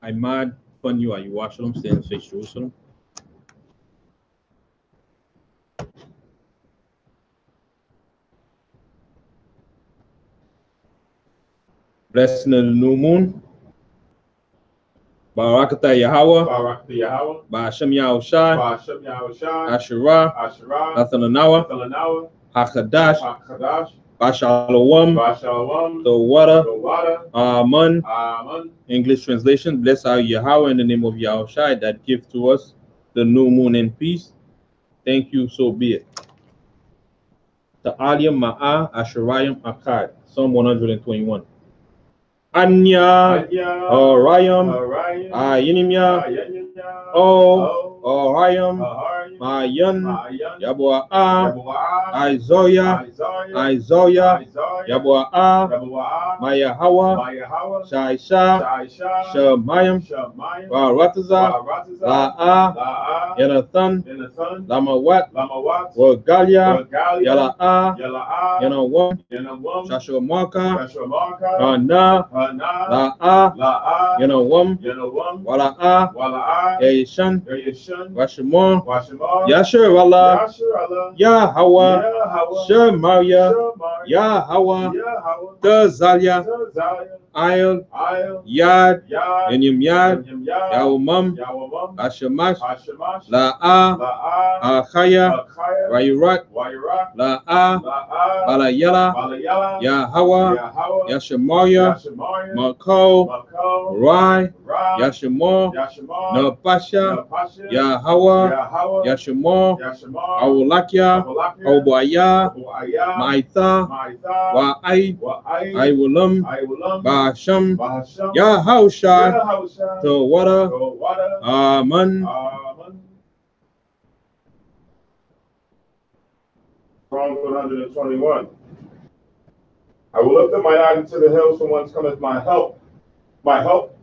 I'm mad upon you. Are you watching them? Stay in face Jerusalem. Blessing of the new moon. Barakatah Yahweh. Barakatah Yahweh. Ba'ashem Yahushai. Ba'ashem Yahushai. Asherah. Asherah. Athananawa. Athananawa. Hakadash. Hakadash. Bashalom. Bashalom. The water. The water. Amen. Amen. English translation. Bless our Yahweh in the name of Yahushai that give to us the new moon in peace. Thank you, so be it. Ta'alim Ma'a Asherayim Akkad. Psalm 121. Anya, Orayam, Ayinimya, O, Orayam, Mayan, Yabua'a, Izoya, Yabua'a, Mayahawa, Shaisha, Shemayim, Warataza, La'a, Yanathan, Lamawat, Wagalia, Yala'a, Yanawam, Shashamaka, Ana, La'a, Yanawam, Wala'a, Yashan, Washimon, Yashir Allah, Yahweh, Shemaya, Yahweh, Dazalia, Ayel, Yad, Enyim Yad, Yawamam, Ashamash, La'a, Achaya, Rayurak, La'a, Balayala, Yahweh, Yashamaya, Mako, Rai, Yashimon, Napasha, Yahweh, Yashimon, Awulakia, Obaya, Maitha, Wa'ai, Iwulam, Basham, Yahausha, the water, Amen. Psalm 121. I will lift up my eyes into the hills, from whence cometh my help. My help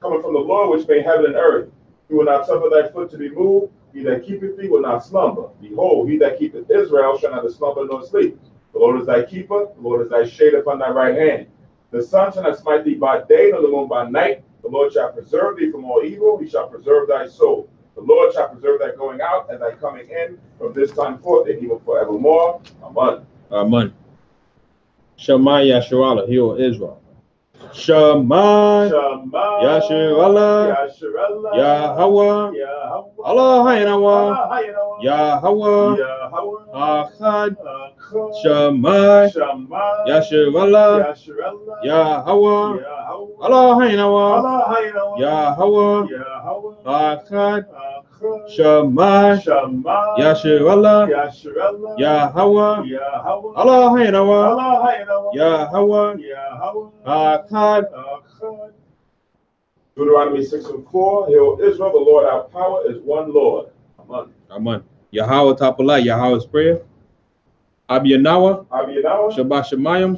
cometh from the Lord, which made heaven and earth. He will not suffer thy foot to be moved. He that keepeth thee will not slumber. Behold, he that keepeth Israel shall neither slumber nor sleep. The Lord is thy keeper. The Lord is thy shade upon thy right hand. The sun shall not smite thee by day, nor the moon by night. The Lord shall preserve thee from all evil. He shall preserve thy soul. The Lord shall preserve thy going out and thy coming in from this time forth and even forevermore. Amen. Amen. Shema Yasharallah, hear, O Israel. Shema Yasharallah, Yahweh, Allah Haynawa, Yahweh, Achad, Shema Yasharallah, Yahweh, Allah Haynawa, Yahweh, Achad, Shema Yasharallah, Yahweh, Allah Haynawa, Yahweh, Akkad. Deuteronomy 6:4. Hear, O Israel, the Lord our power is one Lord. Amen. Amen. Yahweh Tapala, Yahweh's prayer. Abiyanawa, Shabbat Shemayim,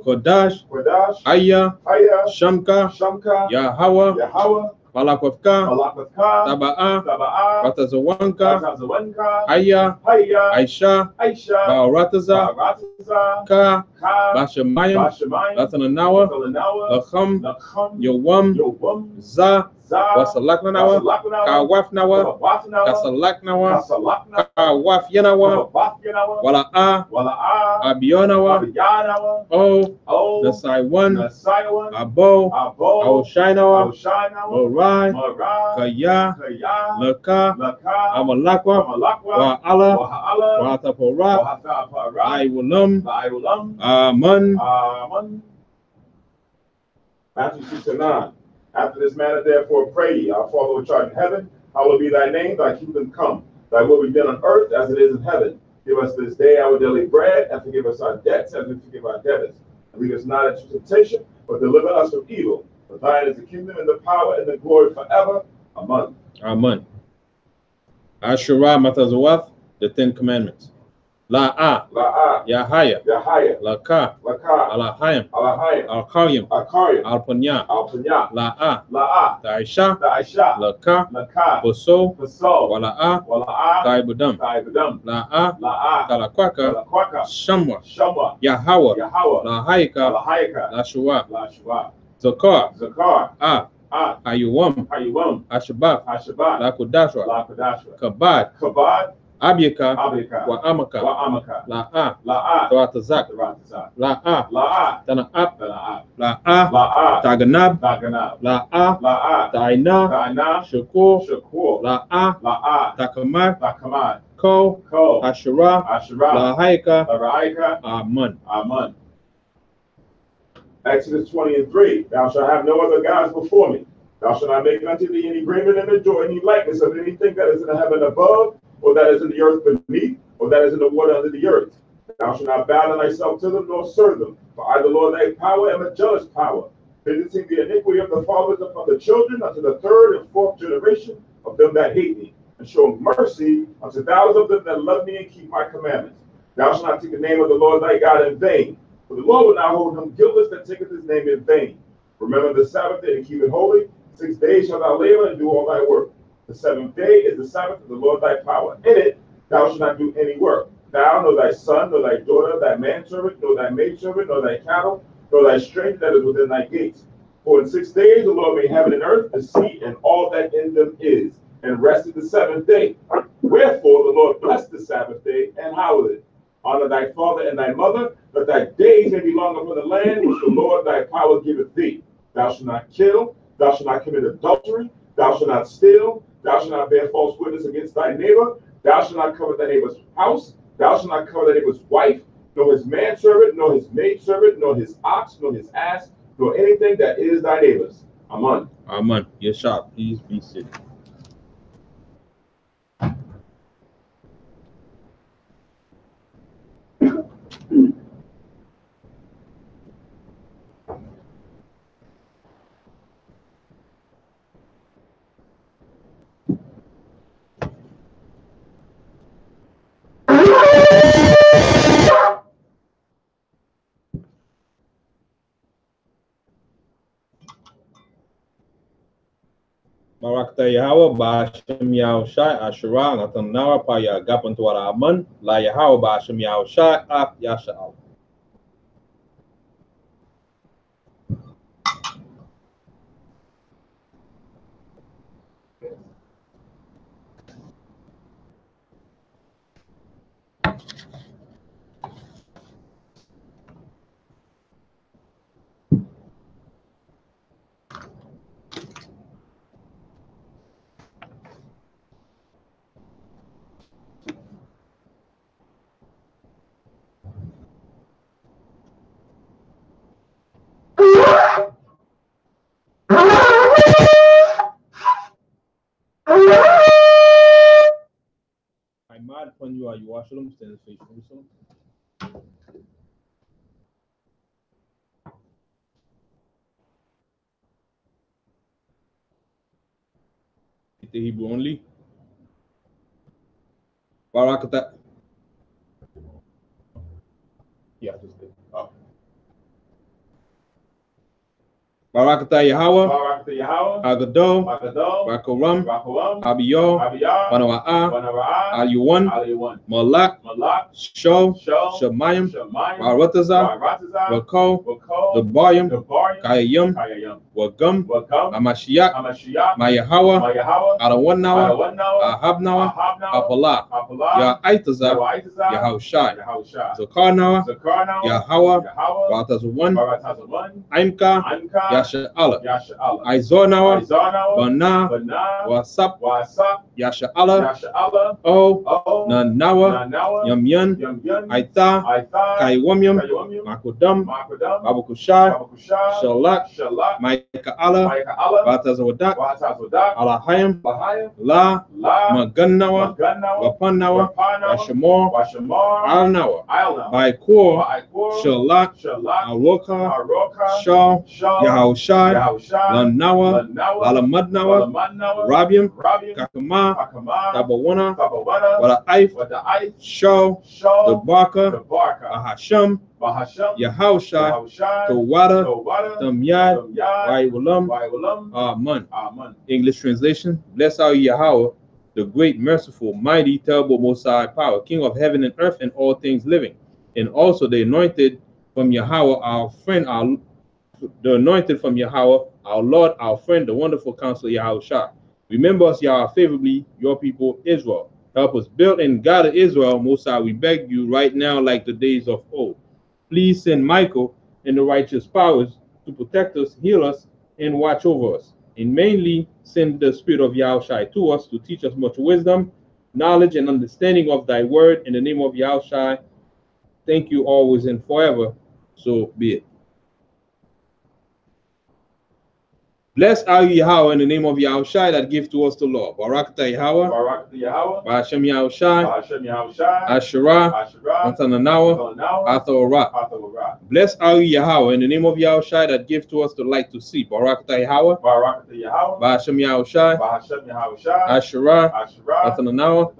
Kodash, Aya, Shamka, Yahweh, Balakofka, Taba'a, Ratazawanka, Aya, Aisha, Baarataza, Ka, Bashamayim, Latananawa, Lacham, Yowam, Za, Wasalaknawa, Kawafnawa, Kasalaknawa, Kawafyanawa, Wala'a, Abionawa, O, Nasaiwan, Abo, Aoshainawa, Morai, Kaya, Laka, Amalakwa, Wa'ala, Watapora, Iwulam, Amen. Matthew 6:9. After this manner, therefore, pray ye, our Father which art in heaven, hallowed be thy name, thy kingdom come. Thy will be done on earth as it is in heaven. Give us this day our daily bread, and forgive us our debts as we forgive our debtors. And lead us not into temptation, but deliver us from evil. For thine is the kingdom and the power and the glory forever. Amen. Amen. Asherah Matazawath, the 10 Commandments. La'a, La'a, Yahaya, Yahaya, Laka, Laka, Alahayim, Alahayim, Alkaryim, Akaryim, Alpanya, Alpanya, La'a, La'a, Taisha, Daisha, Laka, Laka, Boso, Paso, Wala'a, Wala'a, Taibudam, Taibadam, La'a, La'a, Talakwaka, Talakwaka, Shamwa, Shamwa, Yahawa, Yahawa, Lahaika, Alahayaka, Lashua, Lashua, Zakar, Zakar, Ayuwam, Hayuwam, Ashabak, Hashabat, Lakudashra, Lakadashra, Kabad, Kabad, Abiyaka, Abika, Wa Amaka, Amaka, La'a, La'a, Tawatazak, Ratazak, La'a, La'a, Tana'ap, Tana'at, La'a, La'a, Taganab, Daganab, La'a, La'a, Taina, Ta'ana, Shakur, Shakur, La'a, La'a, Takamad, Takamad, Ko, Ko, Ashara, Asherah, Lahaika, Laraika, Amun. Amun. Exodus 20:3, thou shalt have no other gods before me. Thou shalt not make unto thee any graven image or any likeness of anything that is in the heaven above, or that is in the earth beneath, or that is in the water under the earth. Thou shalt not bow thyself to them, nor serve them. For I, the Lord thy power, am a jealous power, visiting the iniquity of the fathers upon the children unto the third and fourth generation of them that hate me, and showing mercy unto thousands of them that love me and keep my commandments. Thou shalt not take the name of the Lord thy God in vain, for the Lord will not hold him guiltless that taketh his name in vain. Remember the Sabbath day to keep it holy. 6 days shalt thou labor and do all thy work. The seventh day is the Sabbath of the Lord thy power. In it thou shalt not do any work. Thou, nor thy son, nor thy daughter, thy manservant, nor thy maidservant, nor thy cattle, nor thy stranger that is within thy gates. For in 6 days the Lord made heaven and earth, the sea, and all that in them is, and rested the seventh day. Wherefore the Lord blessed the Sabbath day and hallowed it. Honor thy father and thy mother, that thy days may be long upon the land which the Lord thy power giveth thee. Thou shalt not kill, thou shalt not commit adultery, thou shalt not steal, thou shalt not bear false witness against thy neighbor, thou shalt not covet thy neighbor's house, thou shalt not covet thy neighbor's wife, nor his manservant, nor his maidservant, nor his ox, nor his ass, nor anything that is thy neighbor's. Amen. Amen. Yeshua, please be seated. Barakta Yahweh, Ba'ashem Yahushai, Asherah, Natanawa, Paya, Gapantuara Aman, La Yahweh, Ba'ashem Yahushai, Ak Yasha'al. I'm mad upon you, are you Washalom, stand face Jerusalem. The Hebrew only. Barakata. Yeah, just good. Oh. Barakata Yahweh, Barakata Yahweh, Agado, Agado, Bakaram, Rakalam, Abiyo, Abiyah, Manawa'a, Wanara'a, Aliwan, Aliwan, Malak, Malak, Sho, Sho, Shemayim, Shemayim, Baratazah, Baratazah, Wako, Wako, Debarim, Debarim, Kayayim, Kayayim, Wagum, Wagam, Amashiach, Hamashiach, Mayahawa, Mayahawa, Arawanawa, Adawanawa, Ahabnawa, Ahabnawa, Apalah, Apalah, Ya'aitazah, Yawaitazah, Yahushai, Yahushai, Zakarnawa, Zakarnawa, Yahawa, Yahawa, Baratazawan, Baratazawan, Aimka, Anka, Yasha'ala, Yasha'ala, Aizornawa, Aizanawa, Bana, Bana, Wasap, Wasap, Yasha'ala, Yasha'ala, O, O, Nanawa, Nanawa, Yamyan, Yamyan, Aita, Aitha, Kaiwamyam, Kayuamyam, Makudam, Makudam, Babukushai, Babakushai, Shalak, Shalak, Maika'ala, Maika'ala, Batazawadak, Watazawadak, Alahayim, Lahayim, La, La, Magannawa, Maganawa, Wapanawa, Rapanawa, Washamor, Washamar, Alnawa, Alnawa, Baikor, Ba'ikor, Shalak, Shalak, Aroka, Aroka, Shah, Shah, Yahushai, Yahushai, Lana, Lanawa, Walamadnawa, Rabiam, Kakama, Tabawana, Wala Aif, Shaw, the Barker, Ahasham, Yahausha, Tawada, Tamyad, Waiwalam, Aman. English translation: Bless our Yahweh, the great, merciful, mighty, terrible, most high power, King of heaven and earth and all things living, and also the anointed from Yahweh, our friend, the anointed from Yahweh, our Lord, our friend, the wonderful counselor Yahushua. Remember us, Yahweh, favorably, your people Israel. Help us build and gather Israel, Most High, we beg you right now, like the days of old. Please send Michael and the righteous powers to protect us, heal us, and watch over us. And mainly send the spirit of Yahushua to us to teach us much wisdom, knowledge, and understanding of thy word. In the name of Yahushua, thank you always and forever. So be it. Bless our Yahweh in the name of Yahushua that give to us the Lord. Barakatah Yahweh. Barakatah Yahweh. Ba'ashem Yahushua. Ba'ashem Yahushua. Asherah. Antananawa. Athaorah. Bless our Yahweh in the name of Yahushua that give to us the light to see. Barakatah Yahweh. Barakatah Yahweh. Ba'ashem Yahushua. Ba'ashem Yahushua. Asherah. Antananawa.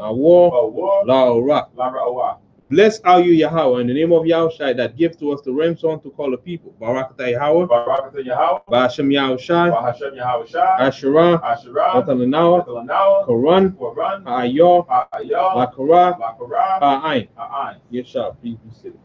Awar. La'orah. Bless our Yahweh in the name of Yahushua that give to us the ransom to call the people. Barakatah Yahweh. Barakatah Yahweh. Ba'ashem Yahushua. Ba'ashem Yahushua. Asherah. Antananawa. Quran. Ha'ayah. Lakara. Ha'ain. Yeshua, please be seated.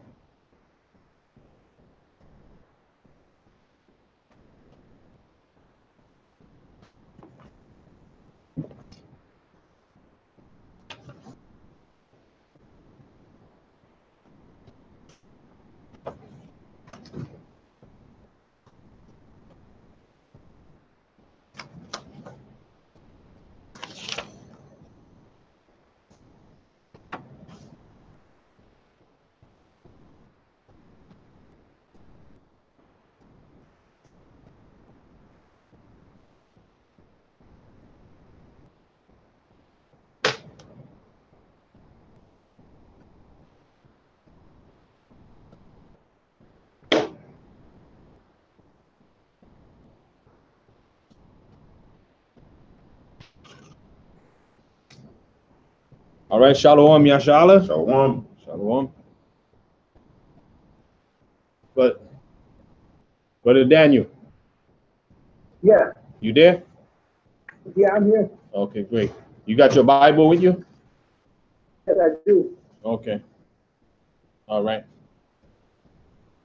All right, Shalom, Yashala. Shalom. But Brother Daniel. Yeah. You there? Yeah, I'm here. Okay, great. You got your Bible with you? Yes, I do. Okay. All right.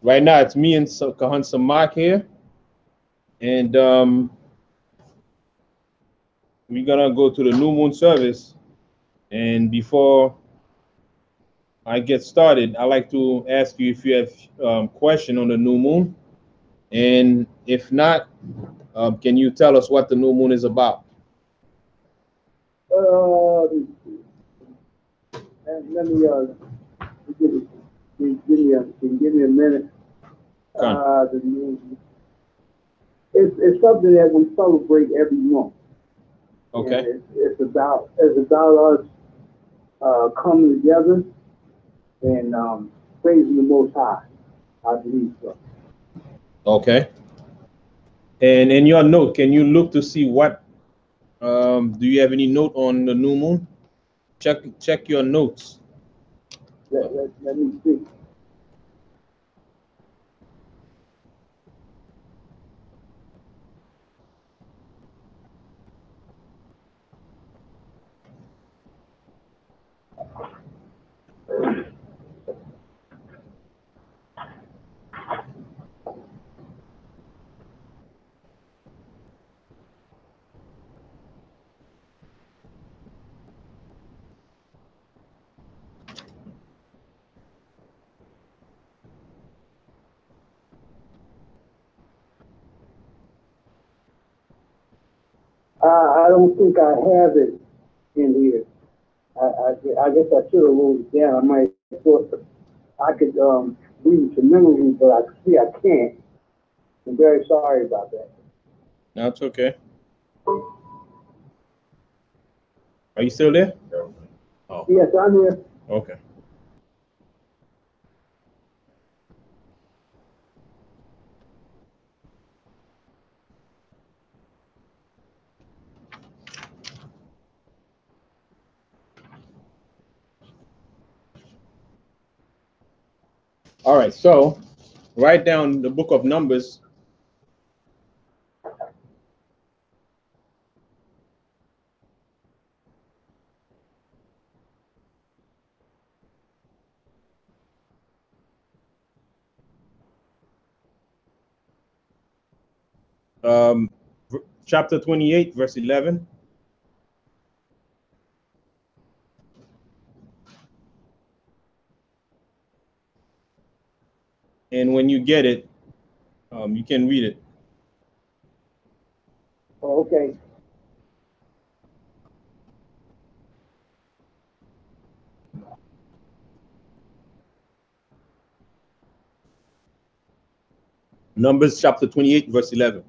Right now, it's me and Kahan Samak here. And we're going to go to the new moon service. And before I get started, I'd like to ask you if you have question on the new moon. And if not, can you tell us what the new moon is about? Let me give me a minute. It's something that we celebrate every month. Okay. It's about us coming together and praising the Most High. I believe so. Okay. And in your note, can you look to see what? Do you have any note on the new moon? Check your notes. Let me see. I don't think I have it in here. I guess I should have wrote it down. I might have thought I could read it to memory, but I can't. I'm very sorry about that. That's okay. Are you still there? Oh. Yes, I'm here. Okay. All right, so write down the book of Numbers. Chapter 28, verse 11. And when you get it, you can read it. Oh, okay. Numbers chapter 28, verse 11.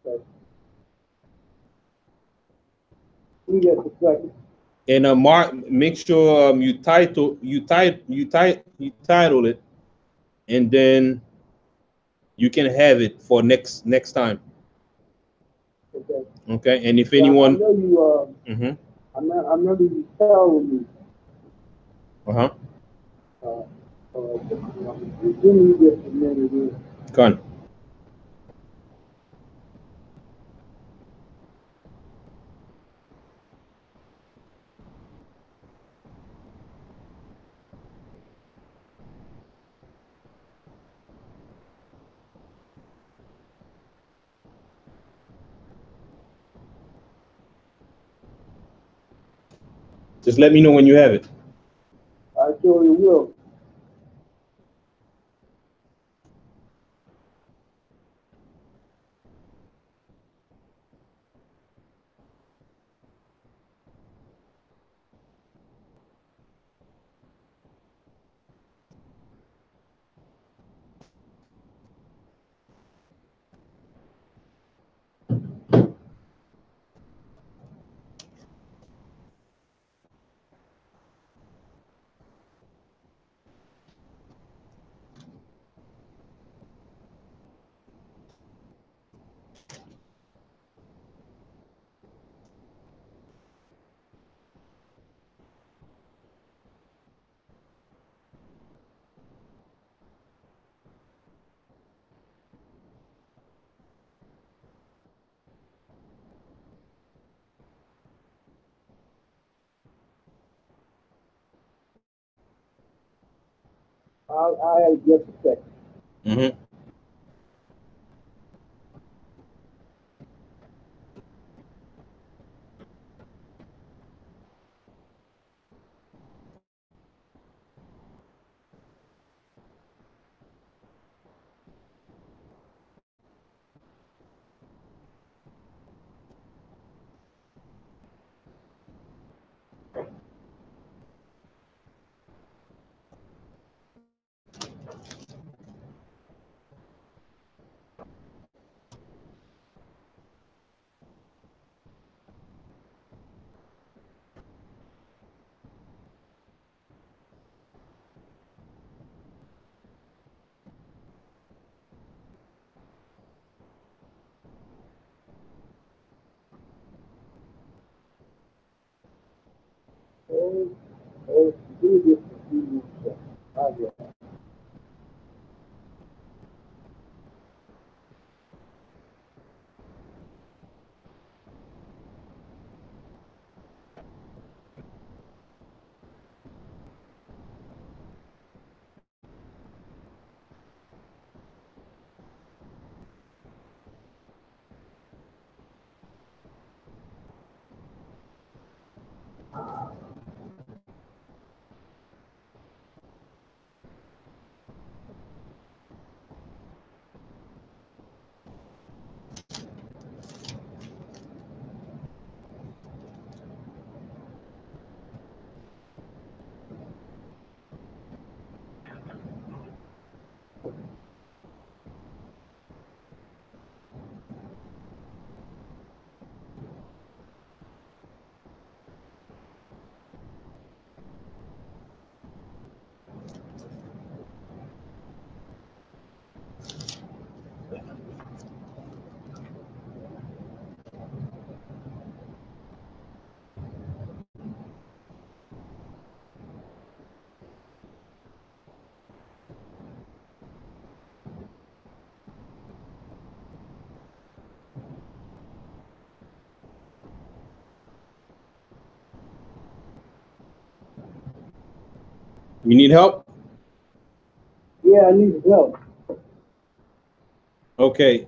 Okay. We get the second. And Mark, make sure you title it, and then you can have it for next time. Okay. Okay. And if Yeah, anyone, I know you. I remember you telling me. Give me just a minute here. Con. Just let me know when you have it. I surely will. I have just a second. Do this a few more seconds. I get it. You need help? Yeah, I need help. Okay.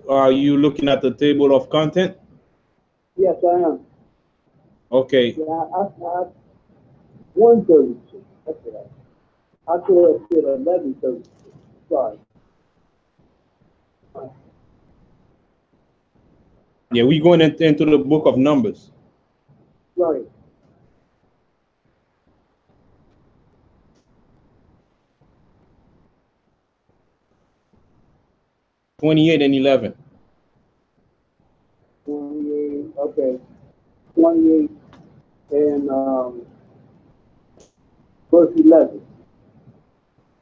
Are you looking at the table of content? Yes, I am. Okay. Yeah, I 136. That's right. I could have said 1136. Sorry. Yeah, we're going into the book of Numbers. Sorry. (28 and 11). 28. Okay. 28 and verse 11.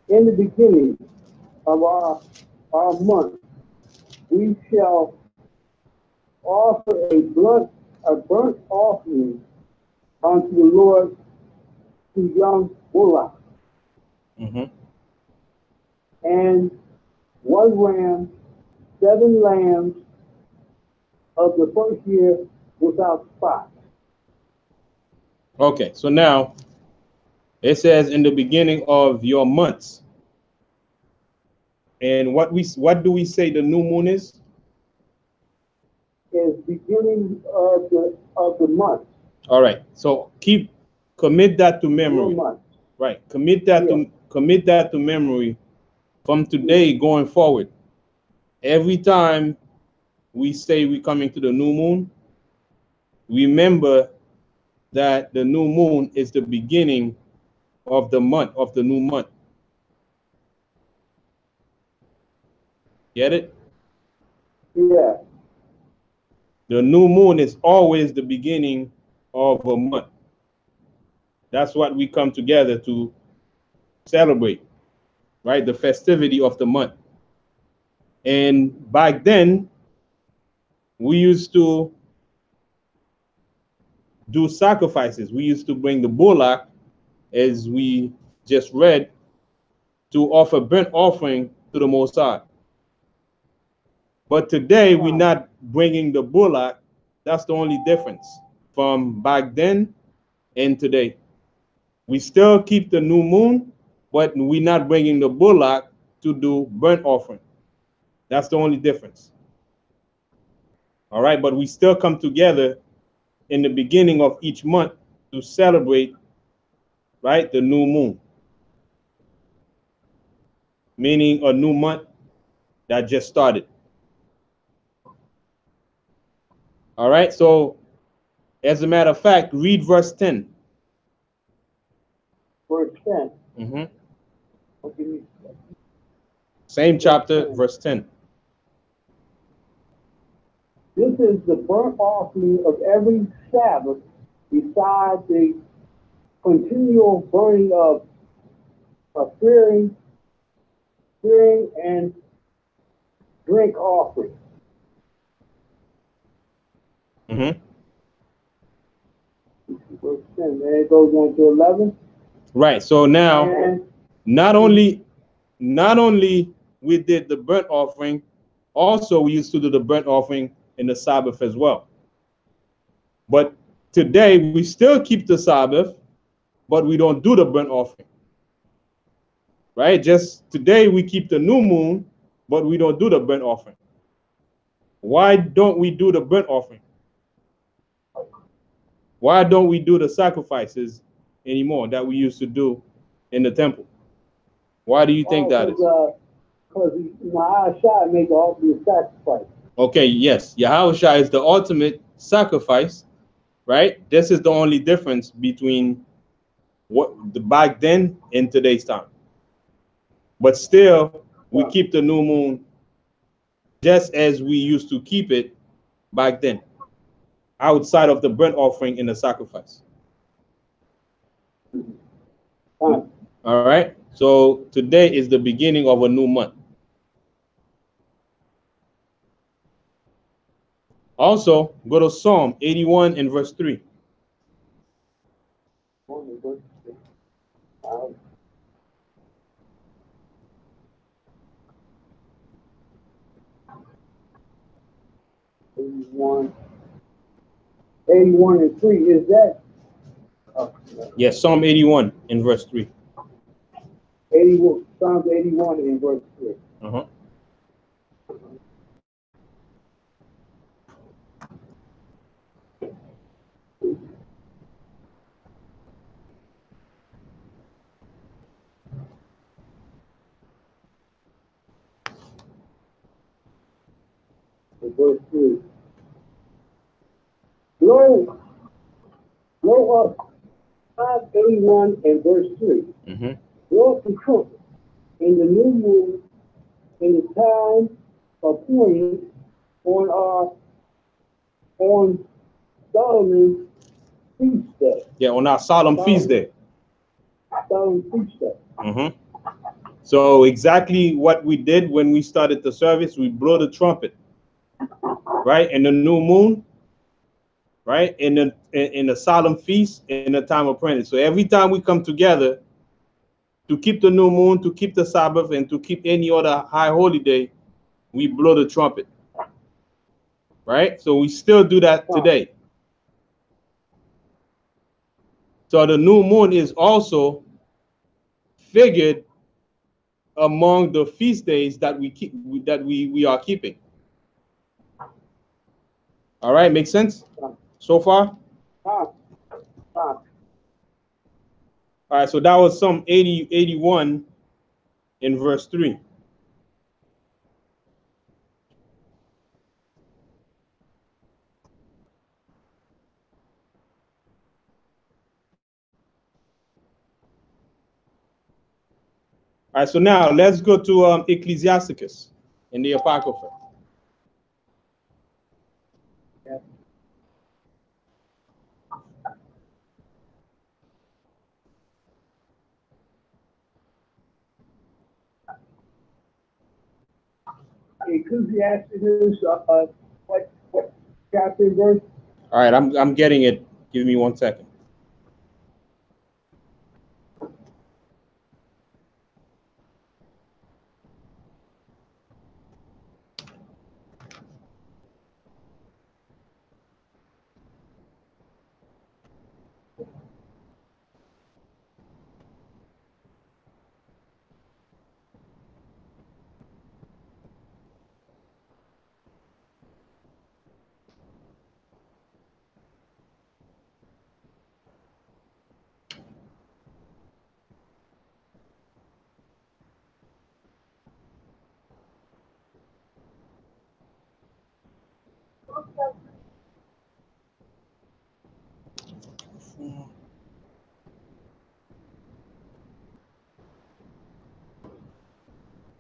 In the beginning of our month, we shall offer a burnt offering unto the Lord to young bullock, and 1 ram, 7 lambs of the first year without spot. Okay, so now it says in the beginning of your months. And what do we say the new moon is? Is beginning of the month. All right. So commit that to memory. Right. Commit that to memory from today going forward. Every time we say we're coming to the new moon, remember that the new moon is the beginning of the month, of the new month. Get it? Yeah. The new moon is always the beginning of a month. That's what we come together to celebrate, right? The festivity of the month. And back then, we used to do sacrifices. We used to bring the bullock, as we just read, to offer burnt offering to the Most High. But today, we're not bringing the bullock. That's the only difference from back then and today. We still keep the new moon, but we're not bringing the bullock to do burnt offering. That's the only difference. All right, but we still come together in the beginning of each month to celebrate, right, the new moon, meaning a new month that just started. All right, so as a matter of fact, read verse 10. Verse 10. Okay. Same chapter, verse 10. This is the burnt offering of every Sabbath, besides the continual burning of fearing and drink offering. Verse 10, then it goes on to 11. Right. So now, not only we did the burnt offering, also we used to do the burnt offering in the Sabbath as well. But today we still keep the Sabbath, but we don't do the burnt offering. Right? Just today we keep the new moon, but we don't do the burnt offering. Why don't we do the burnt offering? Why don't we do the sacrifices anymore that we used to do in the temple? Why do you think that is? Because Yahushua made the ultimate sacrifice. Okay, yes, Yahushua is the ultimate sacrifice, right? This is the only difference between what the back then and today's time. But still, we keep the new moon just as we used to keep it back then, outside of the burnt offering and the sacrifice. All right, so today is the beginning of a new month. Also, go to Psalm 81 and verse 3. Eighty-one and 3, is that? Yes, Psalm 81 and verse 3. 81, Psalms 81 and verse 3. Uh-huh. And verse 3. Blow up, Psalms 81 and verse 3. Mm-hmm. Blow up the trumpet in the new moon, in the time appointed on Solomon's feast day. Yeah, on our solemn feast day. Solomon's feast day. Mm-hmm. So exactly what we did when we started the service, we blow the trumpet, right? In the new moon, right? In the solemn feast, in the time of prayer. So every time we come together to keep the new moon, to keep the Sabbath, and to keep any other high holy day, we blow the trumpet, right? So we still do that today. So the new moon is also figured among the feast days that we keep, that we are keeping. All right, makes sense so far? All right, so that was Psalm 81 in verse 3. All right, so now let's go to Ecclesiasticus in the Apocrypha. Ecclesiasticus, what chapter and verse? All right, I'm getting it. Give me 1 second.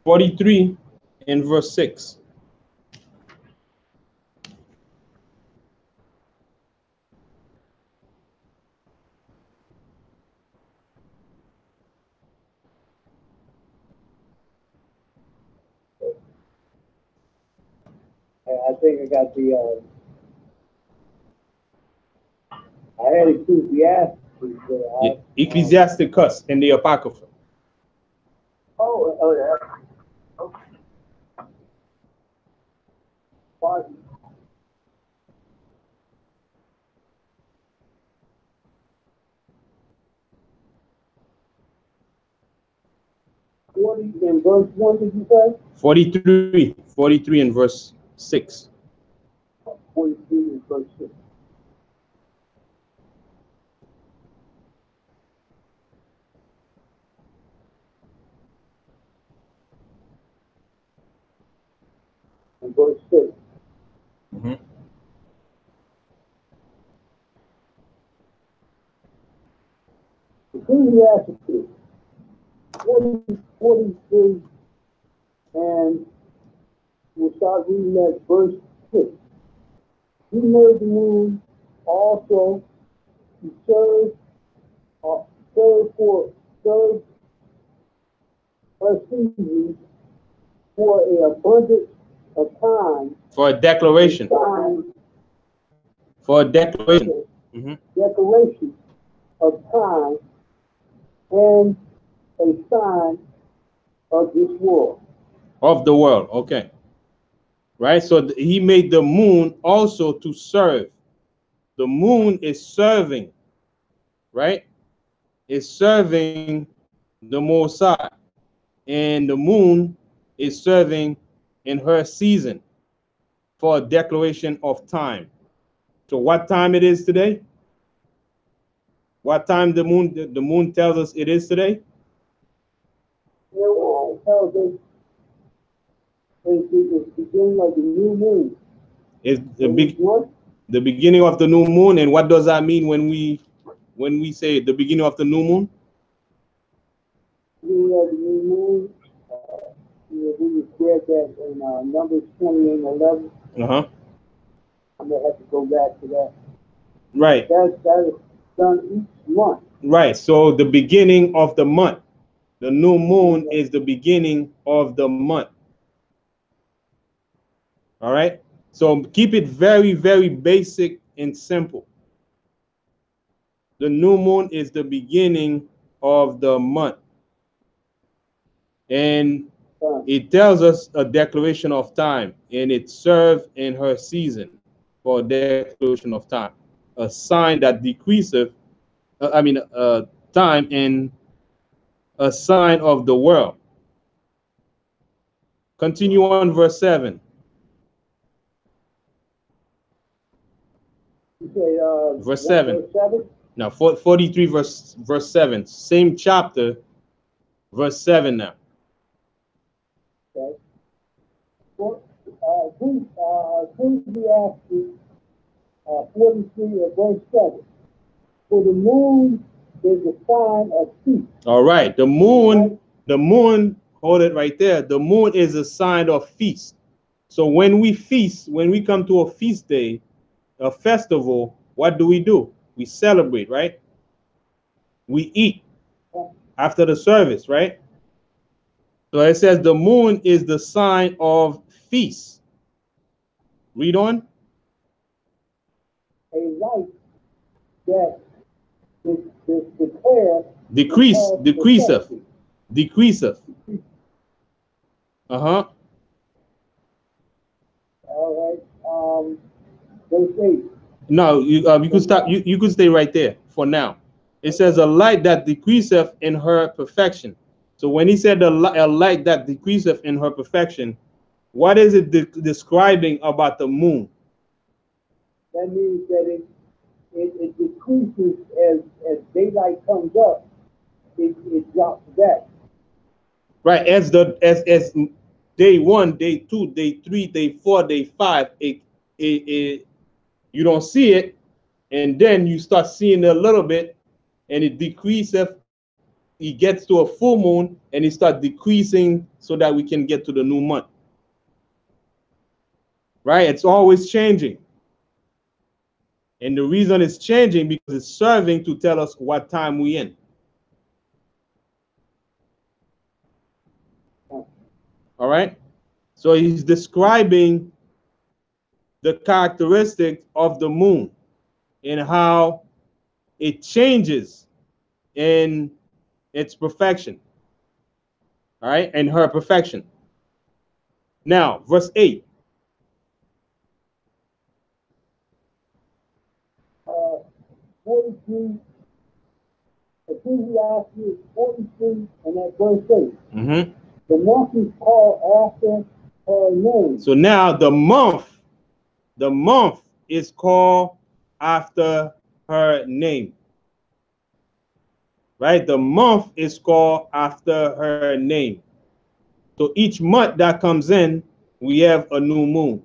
(43) in verse 6. I think I got the, I had Ecclesiastes. Ecclesiasticus in the Apocrypha. Oh, yeah. Okay. Pardon. In verse 1, did you say? 43 in verse 6. 43 in verse 6. In verse 6. Mm-hmm. Ecclesiastes 43, and we'll start reading at verse 6. He made the moon also to serve a season for an abundance of time. For a declaration. For a declaration. Mm-hmm. Declaration of time and a sign of this world. Of the world, okay. Right, so he made the moon also to serve. The moon is serving, right? Is serving the Most High. and the moon is serving in her season for a declaration of time. So what time it is today? What time the moon tells us it is today? It tells us it's the beginning of the new moon. It's the beginning of the new moon. And what does that mean when we say the beginning of the new moon? Beginning of the new moon. We read that in Numbers 20 and 11. I'm gonna have to go back to that. Right. That is done each month. Right. So the beginning of the month. The new moon is the beginning of the month. All right. So keep it very, very basic and simple. The new moon is the beginning of the month. And it tells us a declaration of time, and it served in her season for a declaration of time, a sign that decreaseth, time and a sign of the world. Continue on verse 7. You say, verse 7. Now 43 verse 7. Same chapter, verse 7 now. Okay. Well, Ecclesiastes 43 verse 7. For the moon is a sign of peace. All right. The moon, hold it right there. The moon is a sign of feast. So when we feast, when we come to a feast day, a festival, what do? We celebrate, right? We eat after the service, right? So it says the moon is the sign of feast. Read on. A light that declares decreaseth. All right. Verse 8. No, you could stop. You could stay right there for now. It says a light that decreaseth in her perfection. So when he said a light that decreaseth in her perfection, what is it describing about the moon? That means that it decreases as daylight comes up. It drops back. Right, as day 1, day 2, day 3, day 4, day 5, you don't see it, and then you start seeing it a little bit, and it decreases. It gets to a full moon, and it starts decreasing so that we can get to the new month. Right? It's always changing. And the reason it's changing because it's serving to tell us what time we're in. All right? So he's describing the characteristics of the moon and how it changes in its perfection. All right? And her perfection. Now, verse 8. 43, Ecclesiastes 43, and at verse 8. Mm-hmm. The month is called after her name. So now the month is called after her name. Right? The month is called after her name. So each month that comes in, we have a new moon.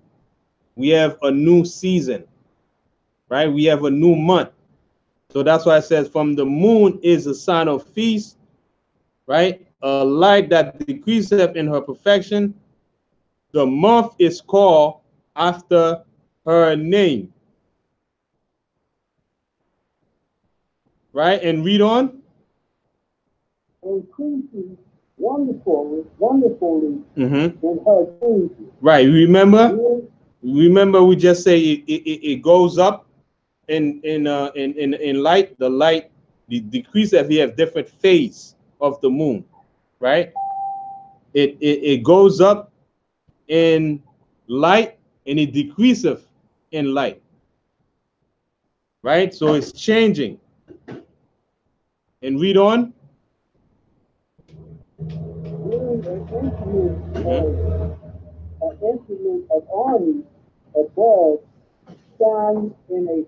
We have a new season. Right? We have a new month. So that's why it says from the moon is a sign of feast, right? A light that decreaseth in her perfection. The month is called after her name. Right? And read on. Increasing wonderfully in her days. Right. Remember we just say it goes up in light. The light decreases. We have different phase of the moon, right? It goes up in light and it decreases in light, right? So it's changing. And read on. During instrument of army above shine in a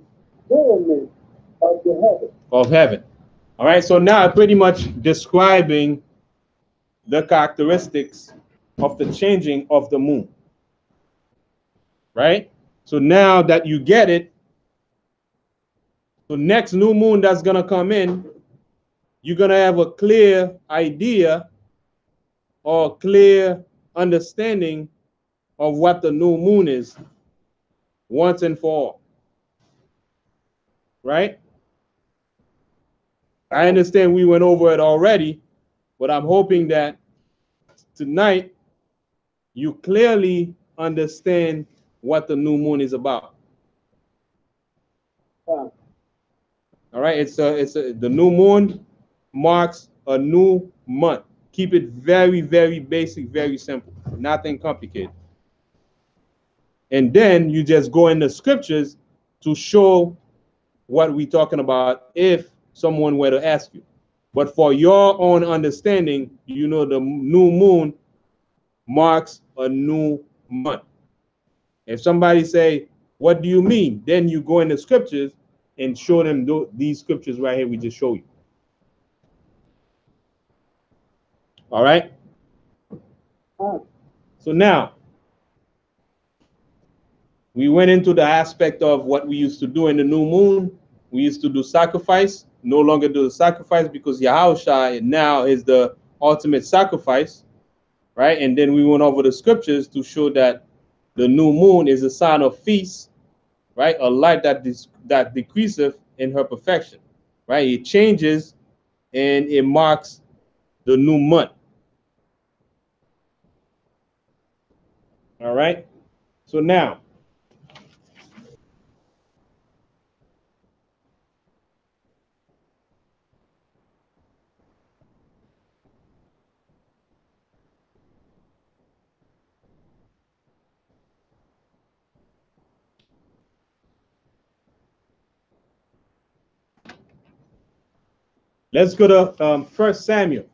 firmament of the heaven. Of heaven. All right, so now pretty much describing the characteristics of the changing of the moon. Right? So now that you get it, the next new moon that's going to come in, you're going to have a clear idea or clear understanding of what the new moon is once and for all. Right? I understand we went over it already, but I'm hoping that tonight you clearly understand what the new moon is about. All right, the new moon marks a new month. Keep it very, very basic, very simple, nothing complicated. And then you just go in the scriptures to show what we're talking about if someone were to ask you. But for your own understanding, you know the new moon marks a new month. If somebody say, what do you mean? Then you go in the scriptures and show them these scriptures right here we just showed you. All right? So now, we went into the aspect of what we used to do in the new moon. We used to do sacrifice, no longer do the sacrifice because Yahushua now is the ultimate sacrifice, right? And then we went over the scriptures to show that the new moon is a sign of feast, right? A light that decreaseth in her perfection, right? It changes and it marks the new month. All right. So now, let's go to 1 Samuel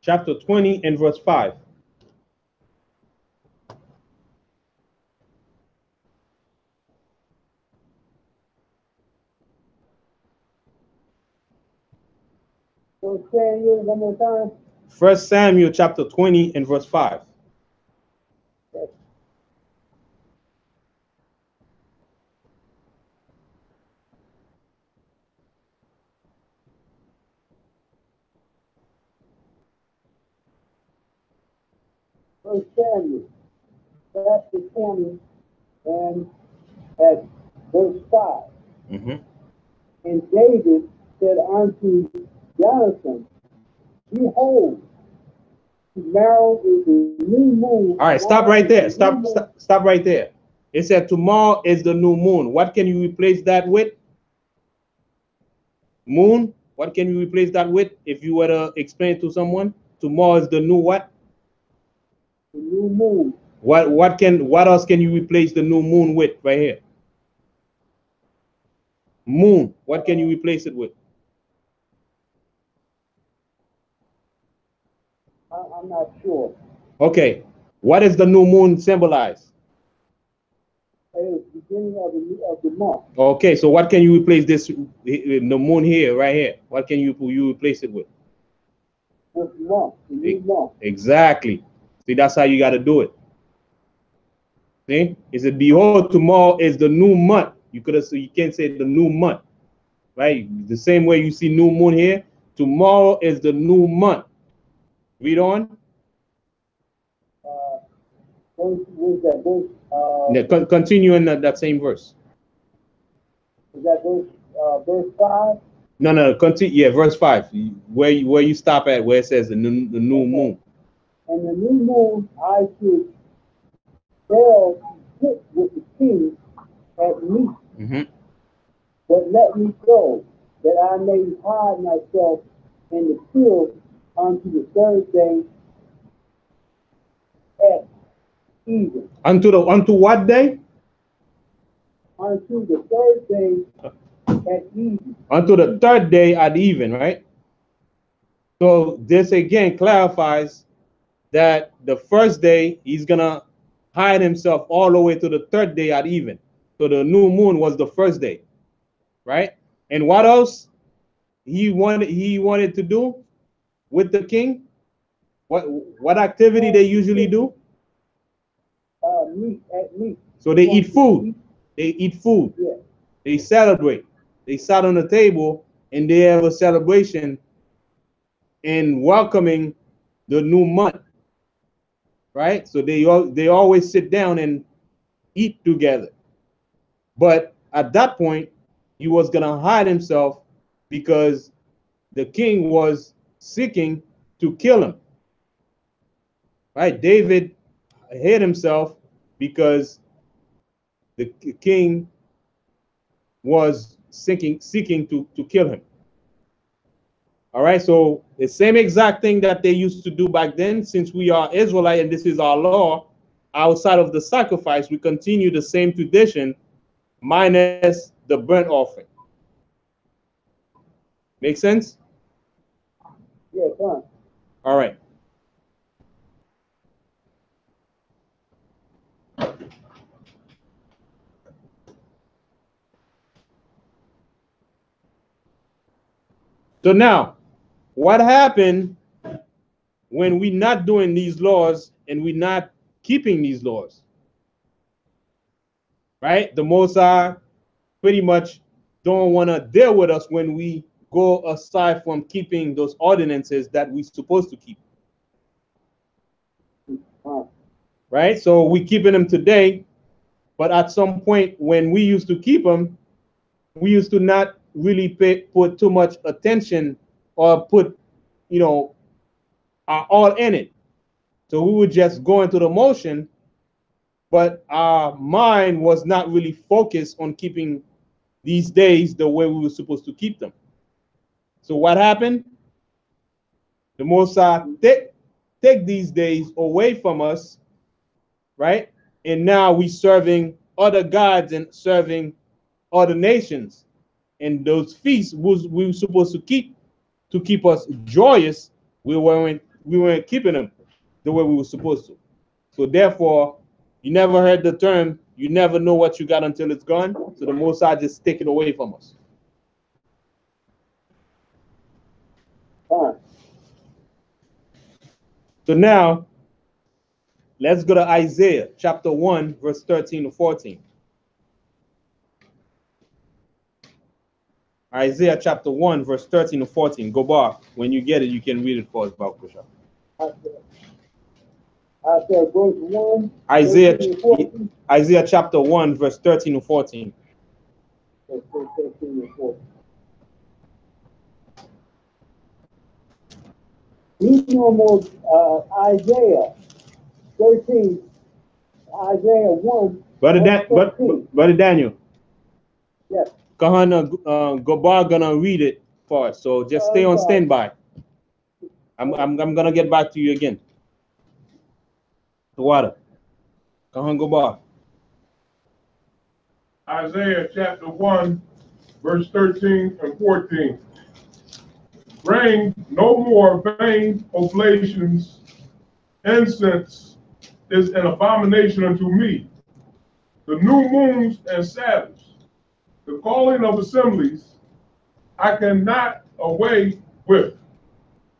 chapter 20 and verse 5. Samuel, one more time. 1 Samuel chapter 20 and verse 5. Yes. First Samuel chapter 20 and at verse 5. And David said unto Jonathan, behold, tomorrow is the new moon. All right, stop right there. Stop right there. It said tomorrow is the new moon. What can you replace that with? Moon? What can you replace that with? If you were to explain to someone, tomorrow is the new what? The new moon. What else can you replace the new moon with right here? Moon. What can you replace it with? I'm not sure. Okay. What does the new moon symbolize? It's the beginning of the month. Okay, so what can you replace this, the moon here, right here? What can you replace it with? This month, the new month. Exactly. See, that's how you got to do it. See, it said, behold, tomorrow is the new month. You can't say the new month, right? The same way you see new moon here. Tomorrow is the new month. Read on. Continue in that same verse. Is that verse 5? No, continue. Yeah, verse 5. Where you stop at, where it says the new moon. And the new moon I should bear sit with the king at meat. But let me go, that I may hide myself in the field unto the third day at even. Unto what day? Unto the third day at even. Unto the third day at even, right? So this again clarifies that the first day he's gonna hide himself all the way to the third day at even. So the new moon was the first day, right? And what else he wanted to do with the king? What activity they usually do? Meat. So they eat food. They eat food. Yeah. They celebrate. They sat on the table and they have a celebration in welcoming the new month, right? So they always sit down and eat together. But at that point, he was gonna hide himself because the king was seeking to kill him. Right? David hid himself because the king was seeking to kill him. All right, so the same exact thing that they used to do back then, since we are Israelite and this is our law, outside of the sacrifice, we continue the same tradition minus the burnt offering. Make sense? Yeah, fine. All right. So now, what happened when we're not doing these laws and we're not keeping these laws? Right? The Most High pretty much don't want to deal with us when we go aside from keeping those ordinances that we're supposed to keep. Right? So we're keeping them today, but at some point when we used to keep them, we used to not really put too much attention or put, our all in it. So we would just go into the motion, but our mind was not really focused on keeping these days the way we were supposed to keep them. So what happened? The Most High take these days away from us, right? And now we serving other gods and serving other nations. And those feasts we were supposed to keep us joyous, we weren't keeping them the way we were supposed to. So therefore, you never heard the term, you never know what you got until it's gone. So the Most High just take it away from us. So now, let's go to Isaiah chapter 1, verse 13 to 14. Isaiah chapter 1, verse 13 to 14. Go back. When you get it, you can read it for us, Baal Kusha. Isaiah verse 1. Isaiah chapter 1, verse 13 to 14. These normal Isaiah 13, Isaiah 1. Brother Daniel. Yes. Gobar gonna read it for us. So just stay on standby. I'm gonna get back to you again. The water. Gobar. Isaiah chapter 1, verse 13 and 14. Bring no more vain oblations. Incense is an abomination unto me. The new moons and Sabbaths, the calling of assemblies, I cannot away with.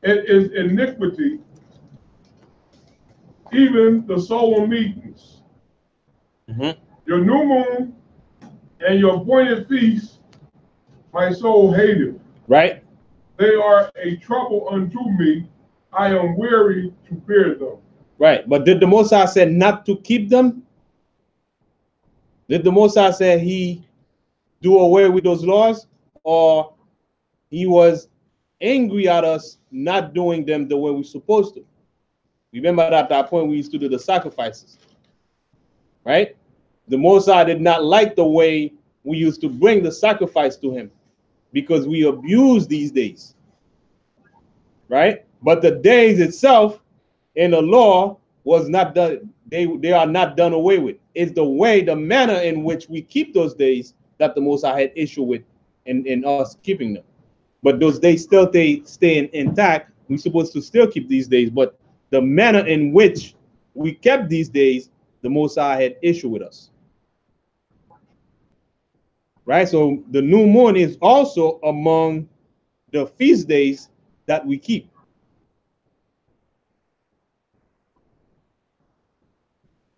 It is iniquity, even the solemn meetings. Your new moon and your appointed feast, my soul hated. Right. They are a trouble unto me. I am weary to fear them. Right. But did the Most High say not to keep them? Did the Most High say he do away with those laws? Or he was angry at us not doing them the way we're supposed to? Remember at that point we used to do the sacrifices. Right? The Most High did not like the way we used to bring the sacrifice to him, because we abuse these days, right? But the days itself in the law was not done. They are not done away with. It's the manner in which we keep those days that the Most High had issue with in us keeping them. But those days still stay intact We're supposed to still keep these days, but the manner in which we kept these days, the Most High had issue with us. Right? So the new moon is also among the feast days that we keep.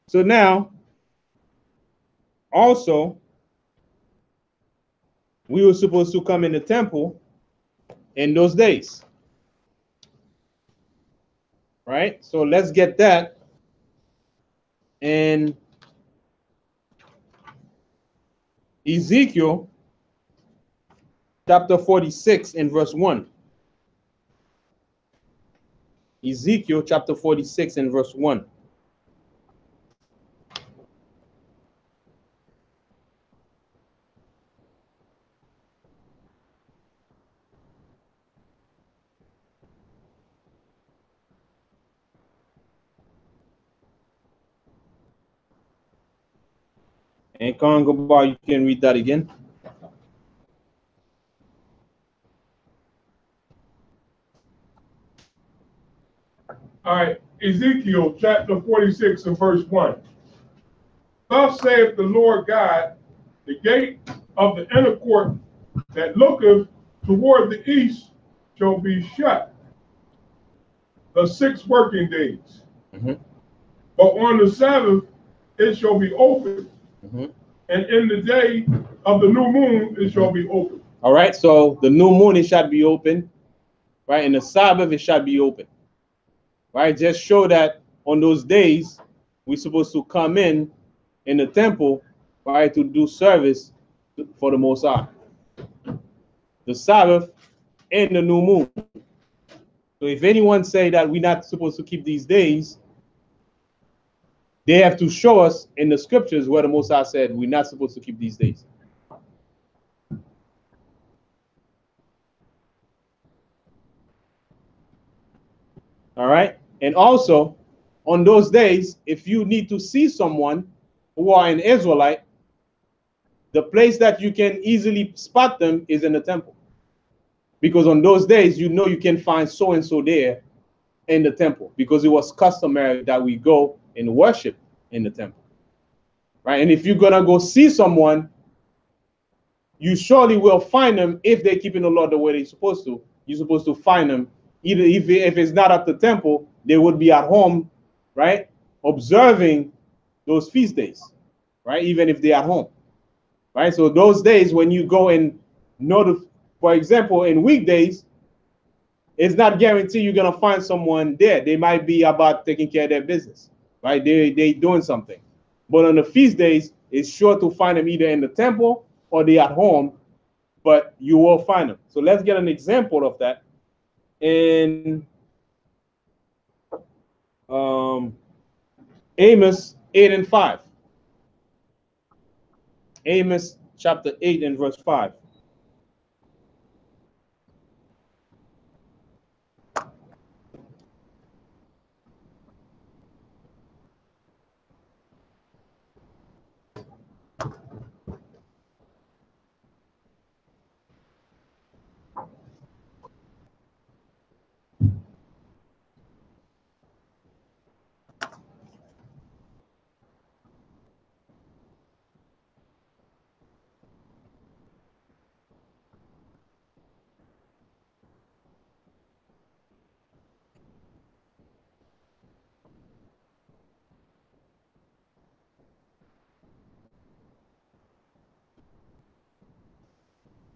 So now, also, we were supposed to come in the temple in those days. Right? So let's get that. And Ezekiel chapter 46 and verse 1. Ezekiel chapter 46 and verse 1. And Congo Bar, you can read that again. All right, Ezekiel chapter 46 and verse 1. Thus saith the Lord God, the gate of the inner court that looketh toward the east shall be shut the 6 working days. But on the Sabbath it shall be open. And in the day of the new moon it shall be open. All right, so the new moon, it shall be open. Right, and the Sabbath, it shall be open. Right, just show that on those days we're supposed to come in the temple, right, to do service for the Most High. The Sabbath and the new moon. So if anyone say that we're not supposed to keep these days, they have to show us in the scriptures where the Most High said we're not supposed to keep these days. All right. And also, on those days, if you need to see someone who are an Israelite, the place that you can easily spot them is in the temple. Because on those days, you know you can find so-and-so there in the temple, because it was customary that we go and worship in the temple. Right? And if you're going to go see someone, you surely will find them if they're keeping the law the way they're supposed to. You're supposed to find them. Either if it's not at the temple, they would be at home, right, observing those feast days, right, even if they're at home, right? So those days when you go and notify, for example, in weekdays, it's not guaranteed you're going to find someone there. They might be about taking care of their business, right? They doing something. But on the feast days, it's sure to find them either in the temple or they at home, but you will find them. So let's get an example of that. In Amos 8 and 5. Amos chapter 8 and verse 5.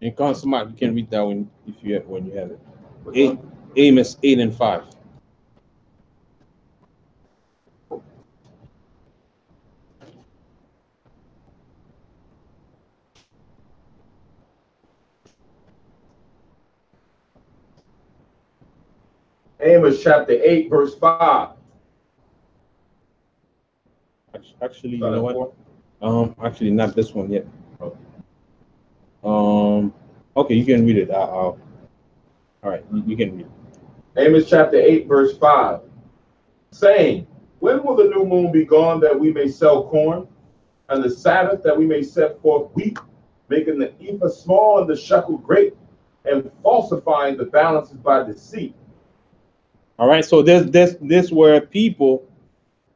In Consumate, you can read that one when you have it. Amos 8 and 5. Amos chapter 8, verse 5. Actually, you know what? Actually, not this one yet. Okay, you can read it. All right, you can read it. Amos chapter 8, verse 5. Saying, when will the new moon be gone that we may sell corn, and the Sabbath that we may set forth wheat, making the ephah small and the shekel great, and falsifying the balances by deceit? All right, so this were people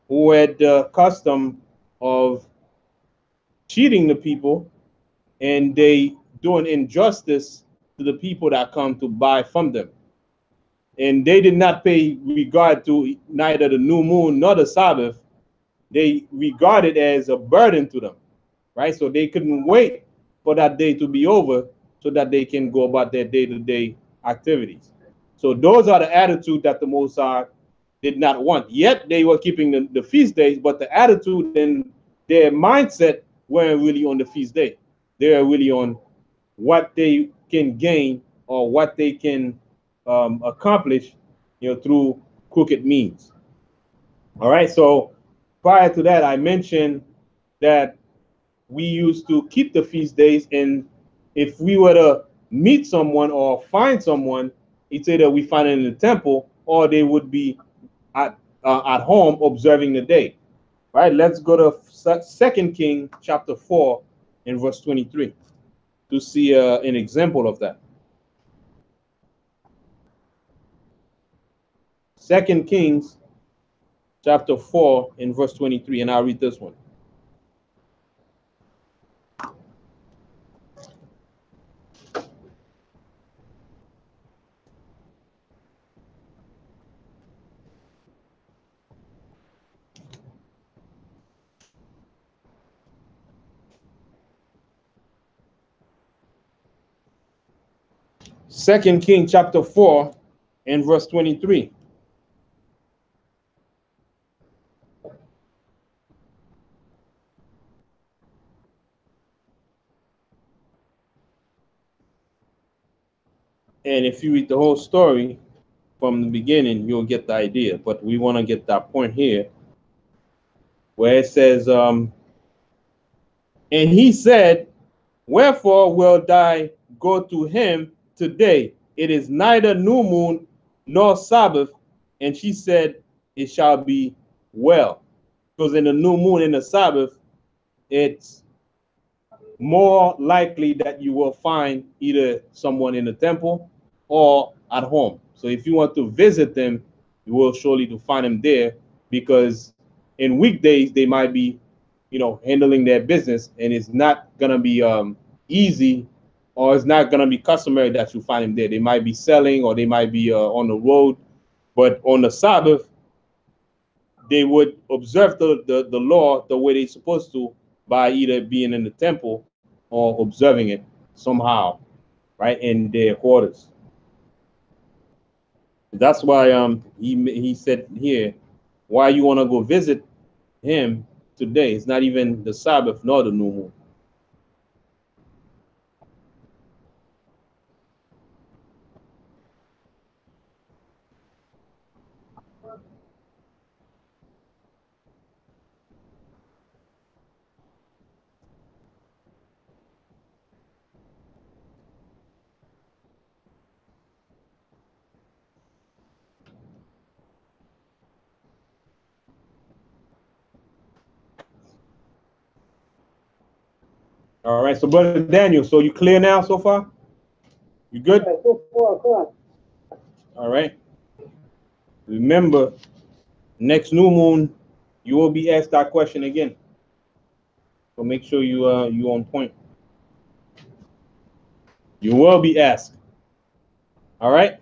who had the custom of cheating the people, and they doing injustice to the people that come to buy from them. And they did not pay regard to neither the new moon nor the Sabbath. They regarded it as a burden to them, right? So they couldn't wait for that day to be over so that they can go about their day-to-day activities. So those are the attitude that the Most High did not want. Yet they were keeping the feast days, but the attitude and their mindset weren't really on the feast day. They were really on what they can gain or what they can accomplish, through crooked means. All right. So prior to that, I mentioned that we used to keep the feast days, and if we were to meet someone or find someone, it's either we find it in the temple or they would be at home observing the day. Right. Let's go to 2 Kings chapter 4 and verse 23 to see an example of that. 2 Kings chapter 4 and verse 23, and I'll read this one. Second King chapter 4 and verse 23. And if you read the whole story from the beginning, you'll get the idea. But we want to get that point here where it says, and he said, wherefore will I go to him today? It is neither new moon nor Sabbath. And she said, it shall be well. Because in the new moon and the Sabbath, it's more likely that you will find either someone in the temple or at home. So if you want to visit them, you will surely to find them there, because in weekdays they might be, handling their business, and it's not gonna be easy, or it's not gonna be customary that you find them there. They might be selling, or they might be on the road. But on the Sabbath, they would observe the law the way they're supposed to, by either being in the temple or observing it somehow, right, in their quarters. That's why he said here, why you want to go visit him today? It's not even the Sabbath nor the new moon. All right, so Brother Daniel, so you clear now so far? You good? All right. Remember, next new moon, you will be asked that question again. So make sure you on point. You will be asked. All right.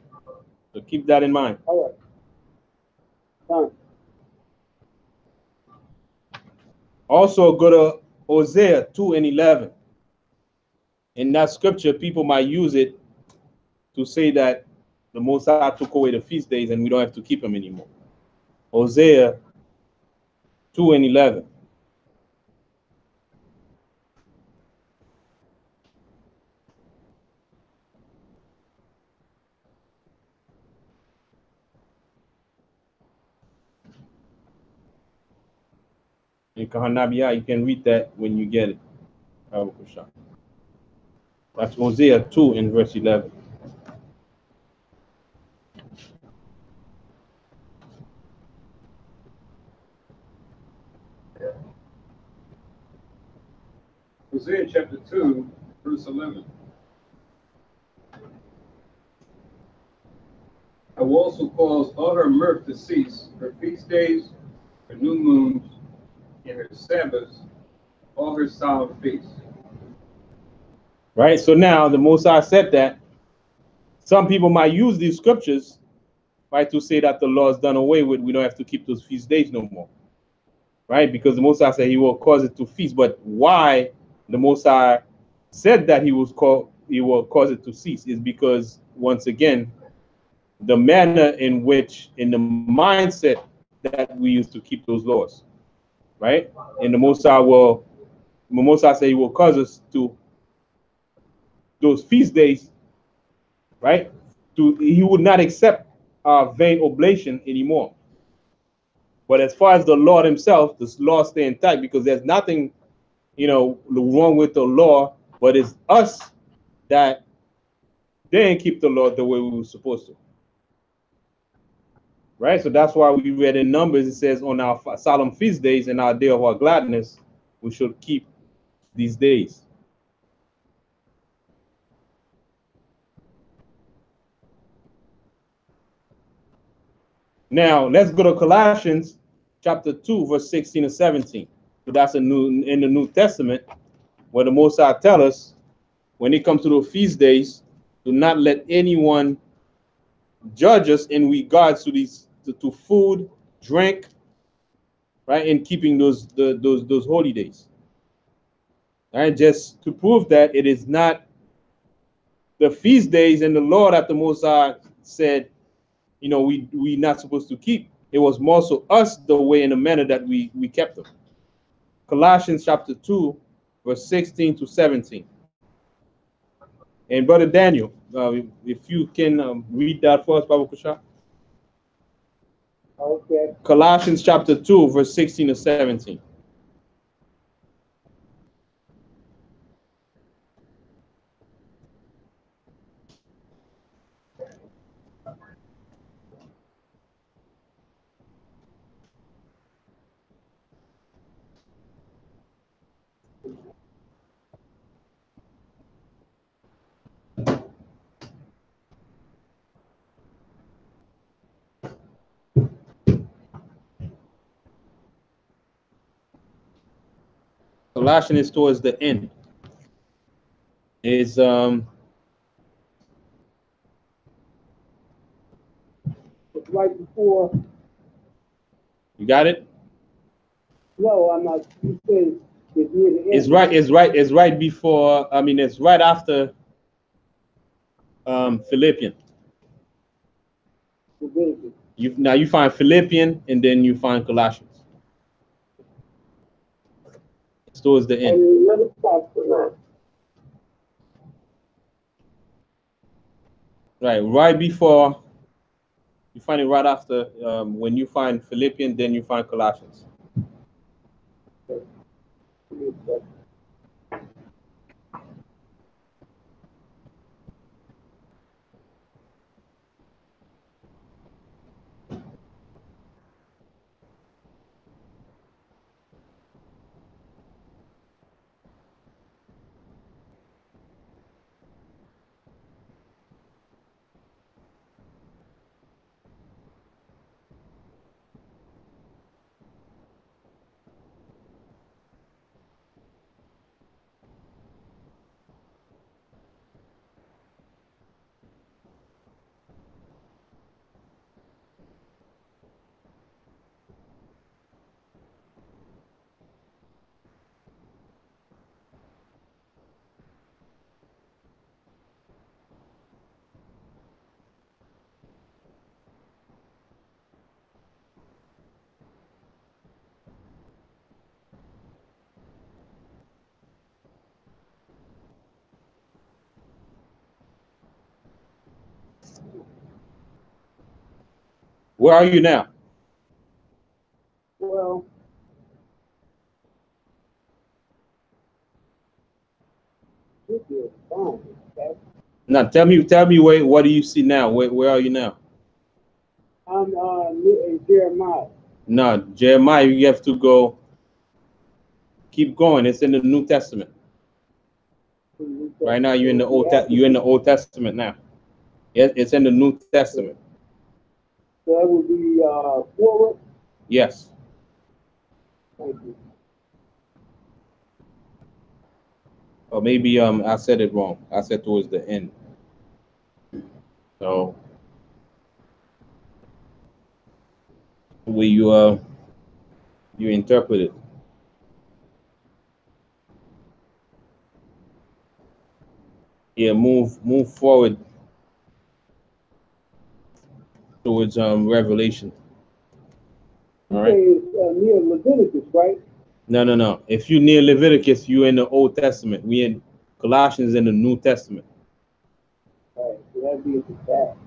So keep that in mind. All right. Also go to Hosea 2 and 11. In that scripture, people might use it to say that the Most High took away the feast days and we don't have to keep them anymore. Hosea 2 and 11. You can read that when you get it. That's Hosea 2 and verse 11. Hosea chapter 2, verse 11. I will also caused all her mirth to cease, her feast days, her new moons, and her Sabbaths, all her solemn feasts. Right? So now the Most High said that some people might use these scriptures, right, to say that the law is done away with. We don't have to keep those feast days no more. Right? Because the Most High said he will cause it to feast. But why the Most High said that he will cause it to cease is because, once again, the manner in which, in the mindset that we used to keep those laws, right? And the Most High say he will cause us to those feast days, right? He would not accept vain oblation anymore. But as far as the Lord himself, the law stay intact, because there's nothing, wrong with the law, but it's us that didn't keep the law the way we were supposed to. Right? So that's why we read in Numbers, it says on our solemn feast days and our day of our gladness, we should keep these days. Now, let's go to Colossians chapter 2, verse 16 and 17. So that's in the New Testament, where the Most High tell us, when it comes to the feast days, do not let anyone judge us in regards to these to food, drink, right, and keeping those holy days. All right, just to prove that it is not the feast days and the law that the Most High said, we not supposed to keep. It was more so us, the way and the manner that we kept them. Colossians chapter 2, verse 16 to 17. And Brother Daniel, if you can read that for us, Baba Kusha. Okay. Colossians chapter 2, verse 16 to 17. Colossians is towards the end. Is It's right before. You got it? No, I'm not. You say it's near the end. It's right before. I mean, it's right after Philippians. Now you find Philippians and then you find Colossians. It's towards the end. Right before. You find it right after when you find Philippians, then you find Colossians. Where are you now? Well, this is fine. Okay? Now tell me what do you see now? Where are you now? I'm in Jeremiah. No, Jeremiah, you have to go. Keep going. It's in the New Testament. Right now, you're in the Old Testament now. It's in the New Testament. So that would be forward. Yes. Thank you. Or maybe I said it wrong. I said towards the end. So the way you interpret it. Yeah, move forward towards Revelation. All right. You say it's near Leviticus, right? No. If you near Leviticus, you in the Old Testament. We in Colossians in the New Testament. All right, so that'd be at the back.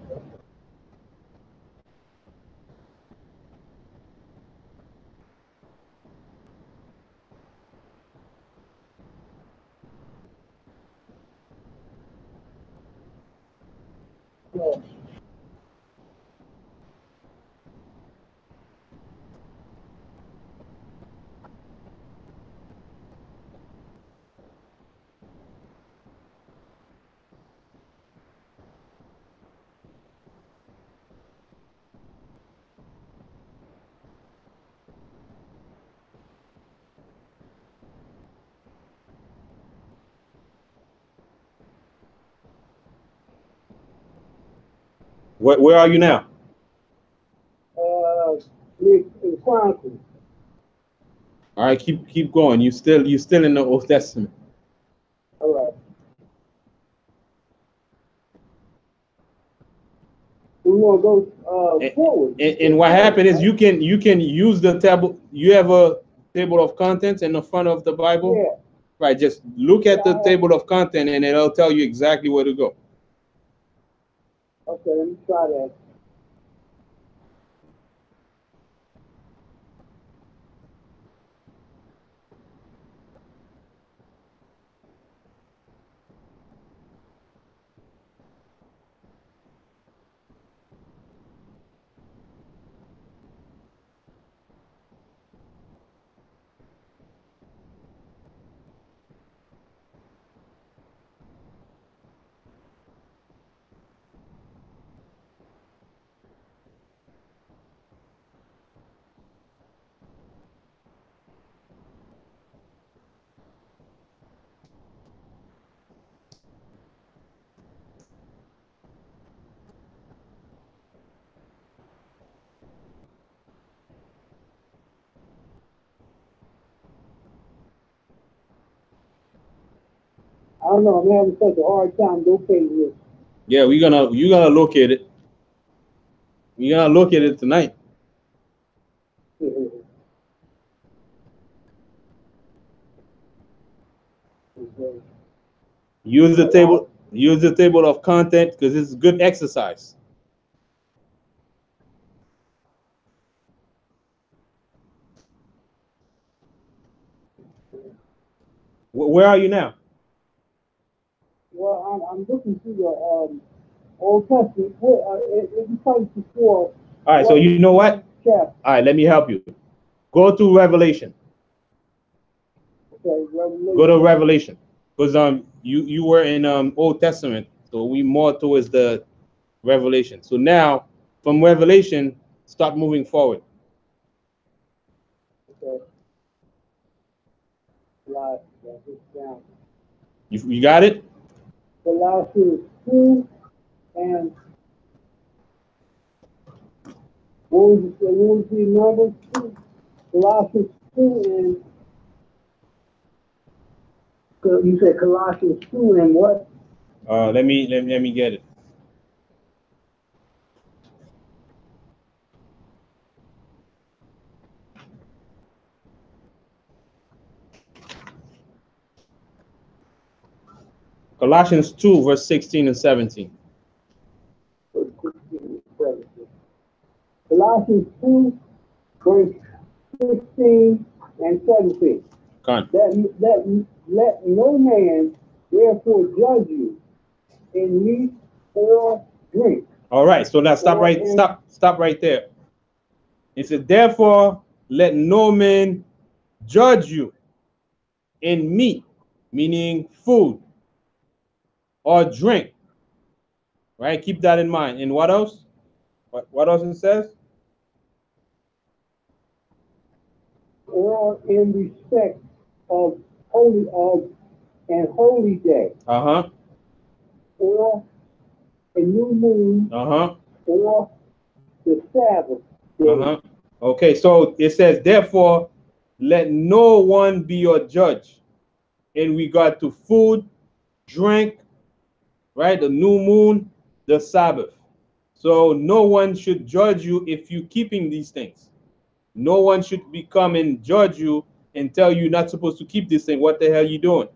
Yeah. Where are you now? Near Chronicles. All right, keep going. You still in the Old Testament. All right. We want to go forward. And what happened is you can use the table. You have a table of contents in the front of the Bible. Yeah. Right. Just look at the table of content and it'll tell you exactly where to go. Okay, let me try that. I don't know, I'm having such a hard time locating this. Yeah, you're gonna locate it. You're gonna look at it tonight. Use the table of content because it's good exercise. Where are you now? Well, I'm looking through the Old Testament. It was before. All right, so you know what? All right, let me help you. Go to Revelation. Okay, Revelation. Go to Revelation, because you were in Old Testament, so we more towards the Revelation. So now from Revelation, start moving forward. Okay. You got it? Colossians 2 and what was the number? Colossians 2 and you said Colossians 2 and what? Let me get it. Colossians 2, verse 16 and 17. Colossians 2, verse 16 and 17. Let no man therefore judge you in meat or drink. All right, so now stop right there. It said, therefore, let no man judge you in meat, meaning food, or drink. Right? Keep that in mind. And what else? What else it says? Or in respect of holy day. Uh-huh. Or a new moon. Uh-huh. Or the Sabbath day. Uh-huh. Okay, so it says, therefore, let no one be your judge in regard to food, drink, right? The new moon, the Sabbath. So no one should judge you if you're keeping these things. No one should come and judge you and tell you you're not supposed to keep this thing. What the hell you doing?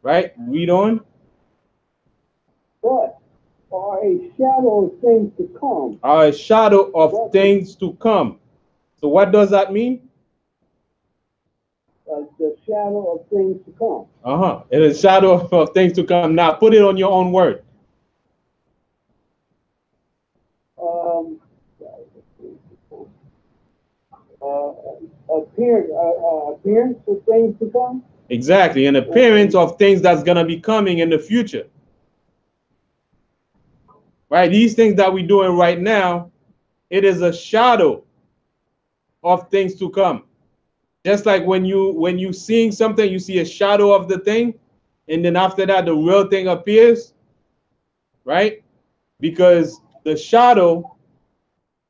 Right? Read on. But are a shadow of things to come. Are a shadow of things to come. So what does that mean? The shadow of things to come. Uh-huh. It is a shadow of things to come. Now put it on your own word. Appearance of things to come. Exactly, an appearance of things that's gonna be coming in the future. Right? These things that we're doing right now, it is a shadow of things to come. Just like when you seeing something, you see a shadow of the thing, and then after that the real thing appears, right? Because the shadow,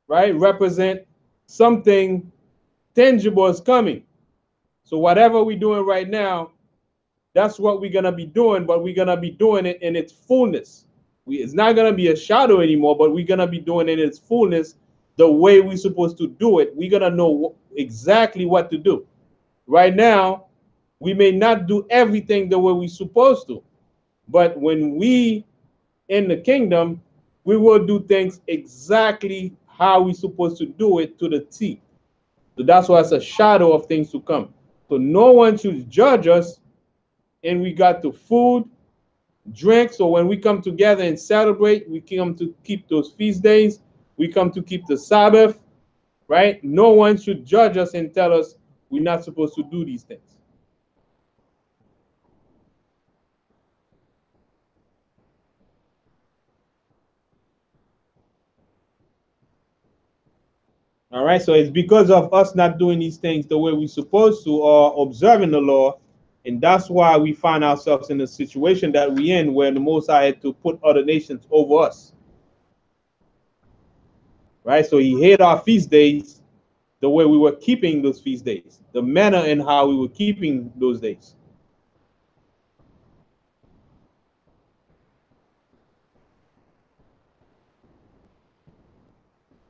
right, represent something tangible is coming. So whatever we're doing right now, that's what we're gonna be doing, but we're gonna be doing it in its fullness. It's not gonna be a shadow anymore, but we're gonna be doing it in its fullness, the way we're supposed to do it. We're gonna know exactly what to do. Right now, we may not do everything the way we're supposed to, but when we in the kingdom, we will do things exactly how we're supposed to do it to the T. So that's why it's a shadow of things to come. So no one should judge us in regard to food, drink. So when we come together and celebrate, we come to keep those feast days. We come to keep the Sabbath, right? No one should judge us and tell us we're not supposed to do these things. All right, so it's because of us not doing these things the way we're supposed to or observing the law, and that's why we find ourselves in the situation that we're in, where the Most High had to put other nations over us. Right, so he hid our feast days the way we were keeping those feast days, the manner in how we were keeping those days.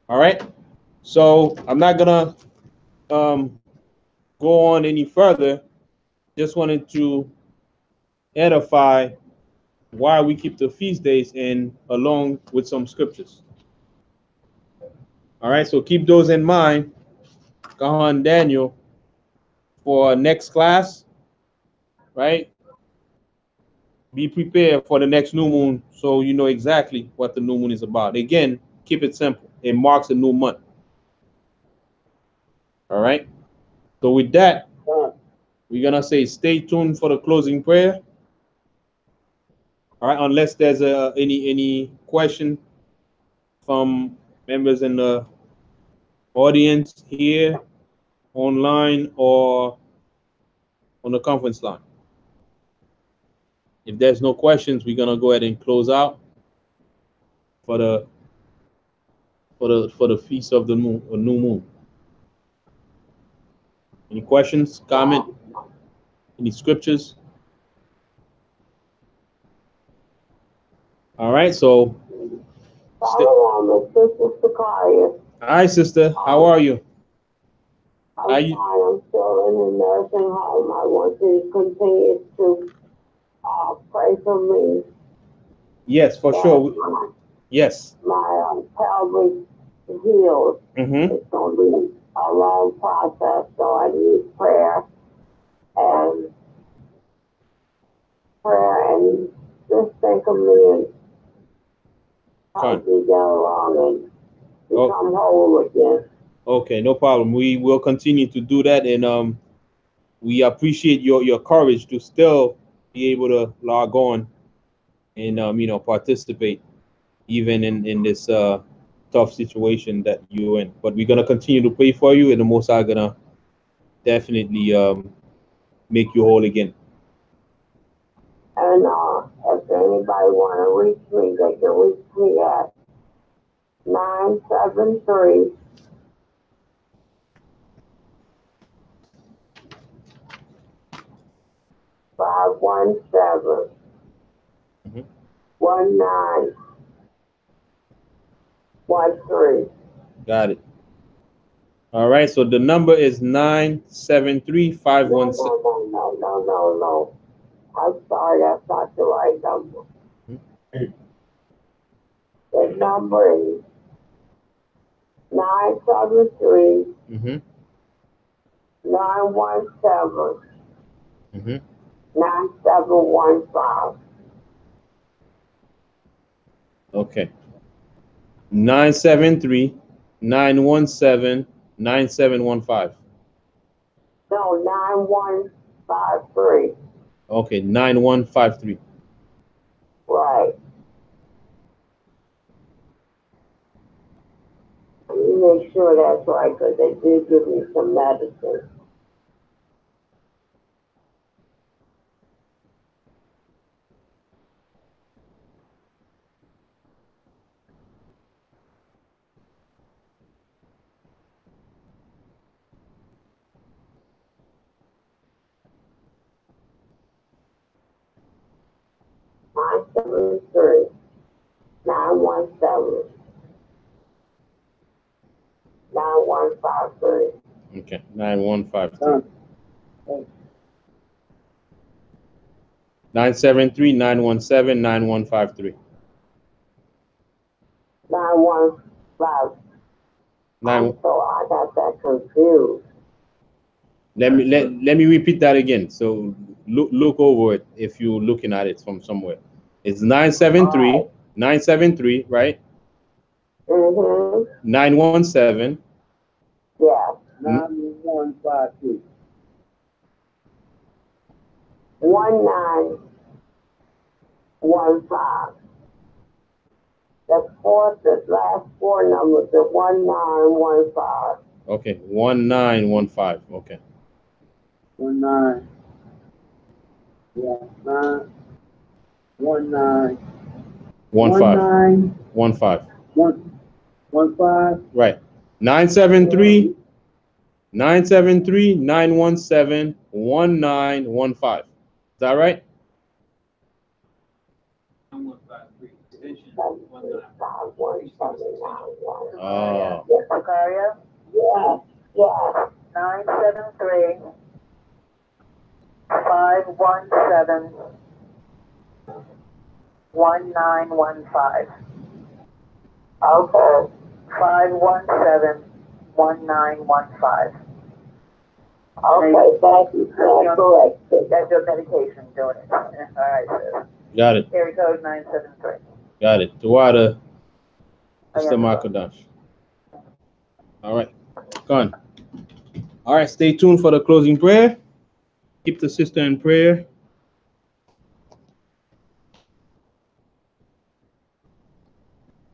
All right, so I'm not gonna go on any further. Just wanted to edify why we keep the feast days and along with some scriptures. All right, so keep those in mind, Kahan Daniel, for next class, right? Be prepared for the next new moon so you know exactly what the new moon is about. Again, keep it simple. It marks a new month. All right. So with that, we're gonna say stay tuned for the closing prayer. All right, unless there's any question from members in the audience here, online, or on the conference line. If there's no questions, we're gonna go ahead and close out for the feast of the moon, or new moon. Any questions, comment, any scriptures? All right, so hi, sister. How are you? I'm fine. I'm still in the nursing home. I want you to continue to pray for me. Yes, for sure. Yes. My pelvic healed. It's going to be a long process, so I need prayer and just think of me and help me get along and become whole again. Okay, no problem. We will continue to do that, and we appreciate your courage to still be able to log on and participate, even in this tough situation that you're in. But we're gonna continue to pray for you, and the Most High gonna definitely make you whole again. And if anybody want to reach me, they can reach me at 973 517 Mhm. 1913. Got it. All right. So the number is 973-517. No. I'm sorry, that's not the right number. The number is 973 Mm-hmm. 917 Mm-hmm. 9715. Okay. 973-917-9715. No, 9153. Okay, 9153. Right. Let me make sure that's right, because they did give me some medicine. Nine seven three 917 9153. Okay, 9153. 973-917-9153. 915. Nine. So I got that confused. Let me repeat that again. So look over it if you're looking at it from somewhere. It's 973, right? Mm-hmm. 917. Yeah. 9153. 1915. The last four numbers are 1915. Okay, 1915. Okay. 19. Yeah. 19. 15. 15. Right. 973-917-1915. Is that right? 9153. Extension 5179. Oh. Yes, Zakaria? Yes. 973 517 1915. Okay. 517 1915. Okay, thank you. Correct. That's your medication doing it. All right, sis. Got it. Area code 973. Got it. Tuwada, I Mr. got it. Makadash. All right. Gone. All right. Stay tuned for the closing prayer. Keep the sister in prayer.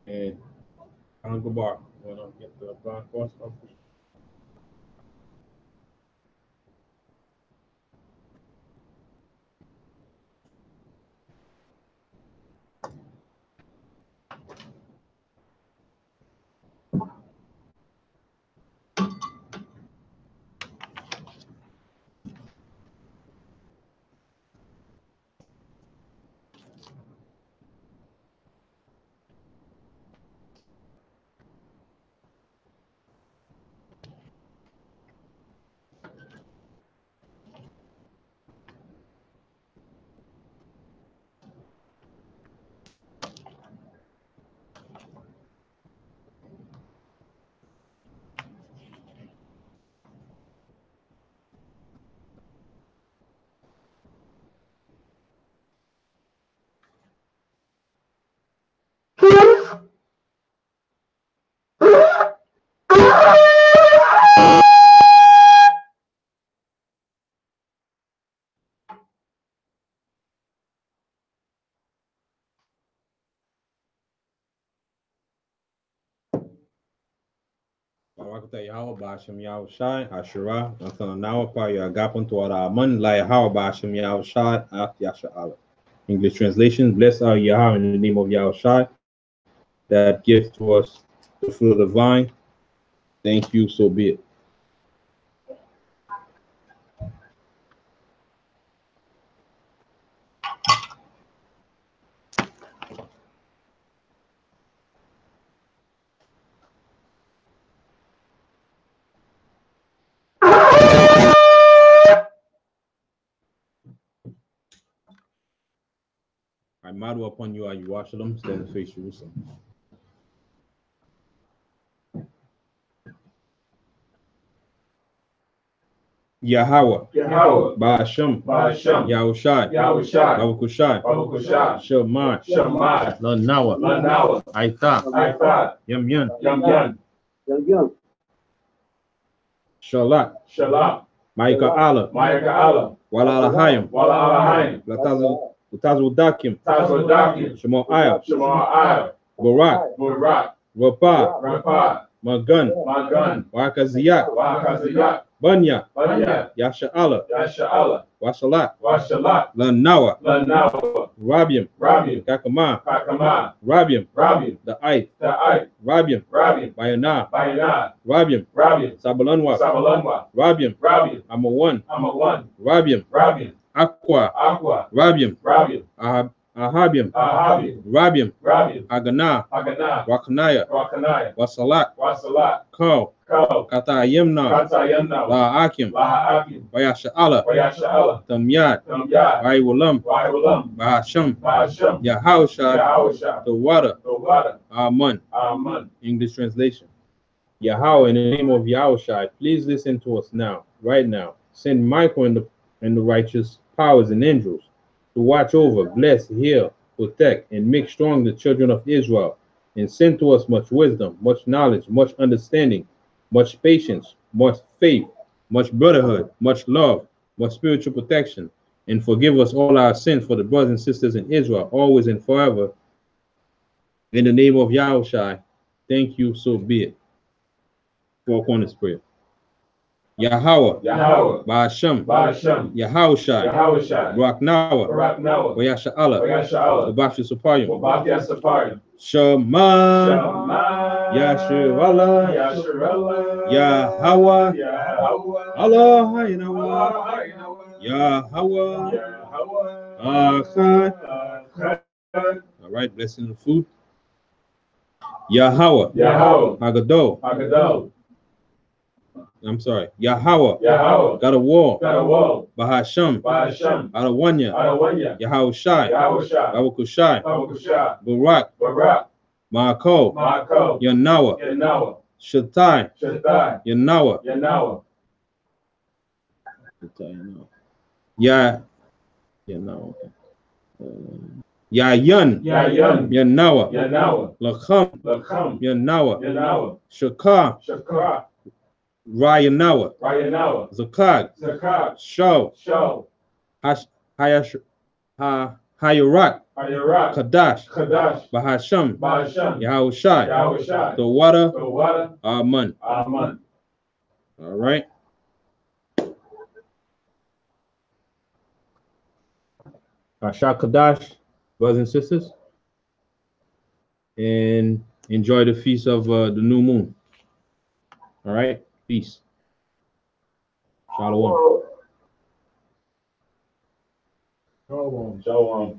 And Uncle Bar. Wanna get the Broncos off? Wakata Yahweh Basham Yahushai, Ashura, Nathan Nawapa, Yagapon to Araman, La Yahweh Basham Yahushai, Af Yasha Allah. English translation: Bless our Yahweh in the name of Yahushai, that gives to us the fruit of the vine. Thank you, so be it. I model upon you, you Jerusalem, stand and face Jerusalem. Yahweh, Ba'asham, Yahushai, Babakushai, Shemai, Lanawa, Aitha, Yam, Shalat, Maika Allah, Walalahayim, Utazu Dakim, Shemaiah, Barak, Rapah, Magun, Wakaziyak, Banya, Yasha Allah, Washalat, Lanawa, Rabiam, Kakama, Rabiam, the Ait, Rabiam, Bayana, Rabiam, Sabalanwa, Rabiam, Amawan, Rabiam, Aqua, Rabiam, Ahabiam, Rabiam, Agana, Wakanaya, Wasalat, Ko, Kata Yemna, La Akim, Bayasha Allah, Tamyad, Baiwalam, Bahasham, Yahausha, the water, Aman. English translation: Yahweh, in the name of Yahushai, please listen to us now, right now. Send Michael and the righteous powers and angels to watch over, bless, heal, protect, and make strong the children of Israel, and send to us much wisdom, much knowledge, much understanding, much patience, much faith, much brotherhood, much love, much spiritual protection, and forgive us all our sins for the brothers and sisters in Israel, always and forever. In the name of Yahushai, thank you, so be it. Four corners prayer. Yahweh, Ba'asham, Yahushai, Raknawa, Wayasha Allah, Wabashi Supayim, Shema, Yashirallah, Yahweh, Allah, Yahweh, Achad. All right, blessing the food. Yahweh, Hagadol. I'm sorry. Yahweh. Got a wall. Bahasham. Adawanya. Yahushai. Babakushai. Barak. Ma'ako. Yanawa. Shatai. Yanawa. Yanawa. Yayan. Yanawa. Lakham. Yanawa. Shakar. Rayanawa, Zakad, Show, Hayarak, Kadash, Bahasham, Yahushai, the water, Aman. All right. Asha Kadash, brothers and sisters, and enjoy the feast of the new moon. All right. Peace. Shalom. Shalom.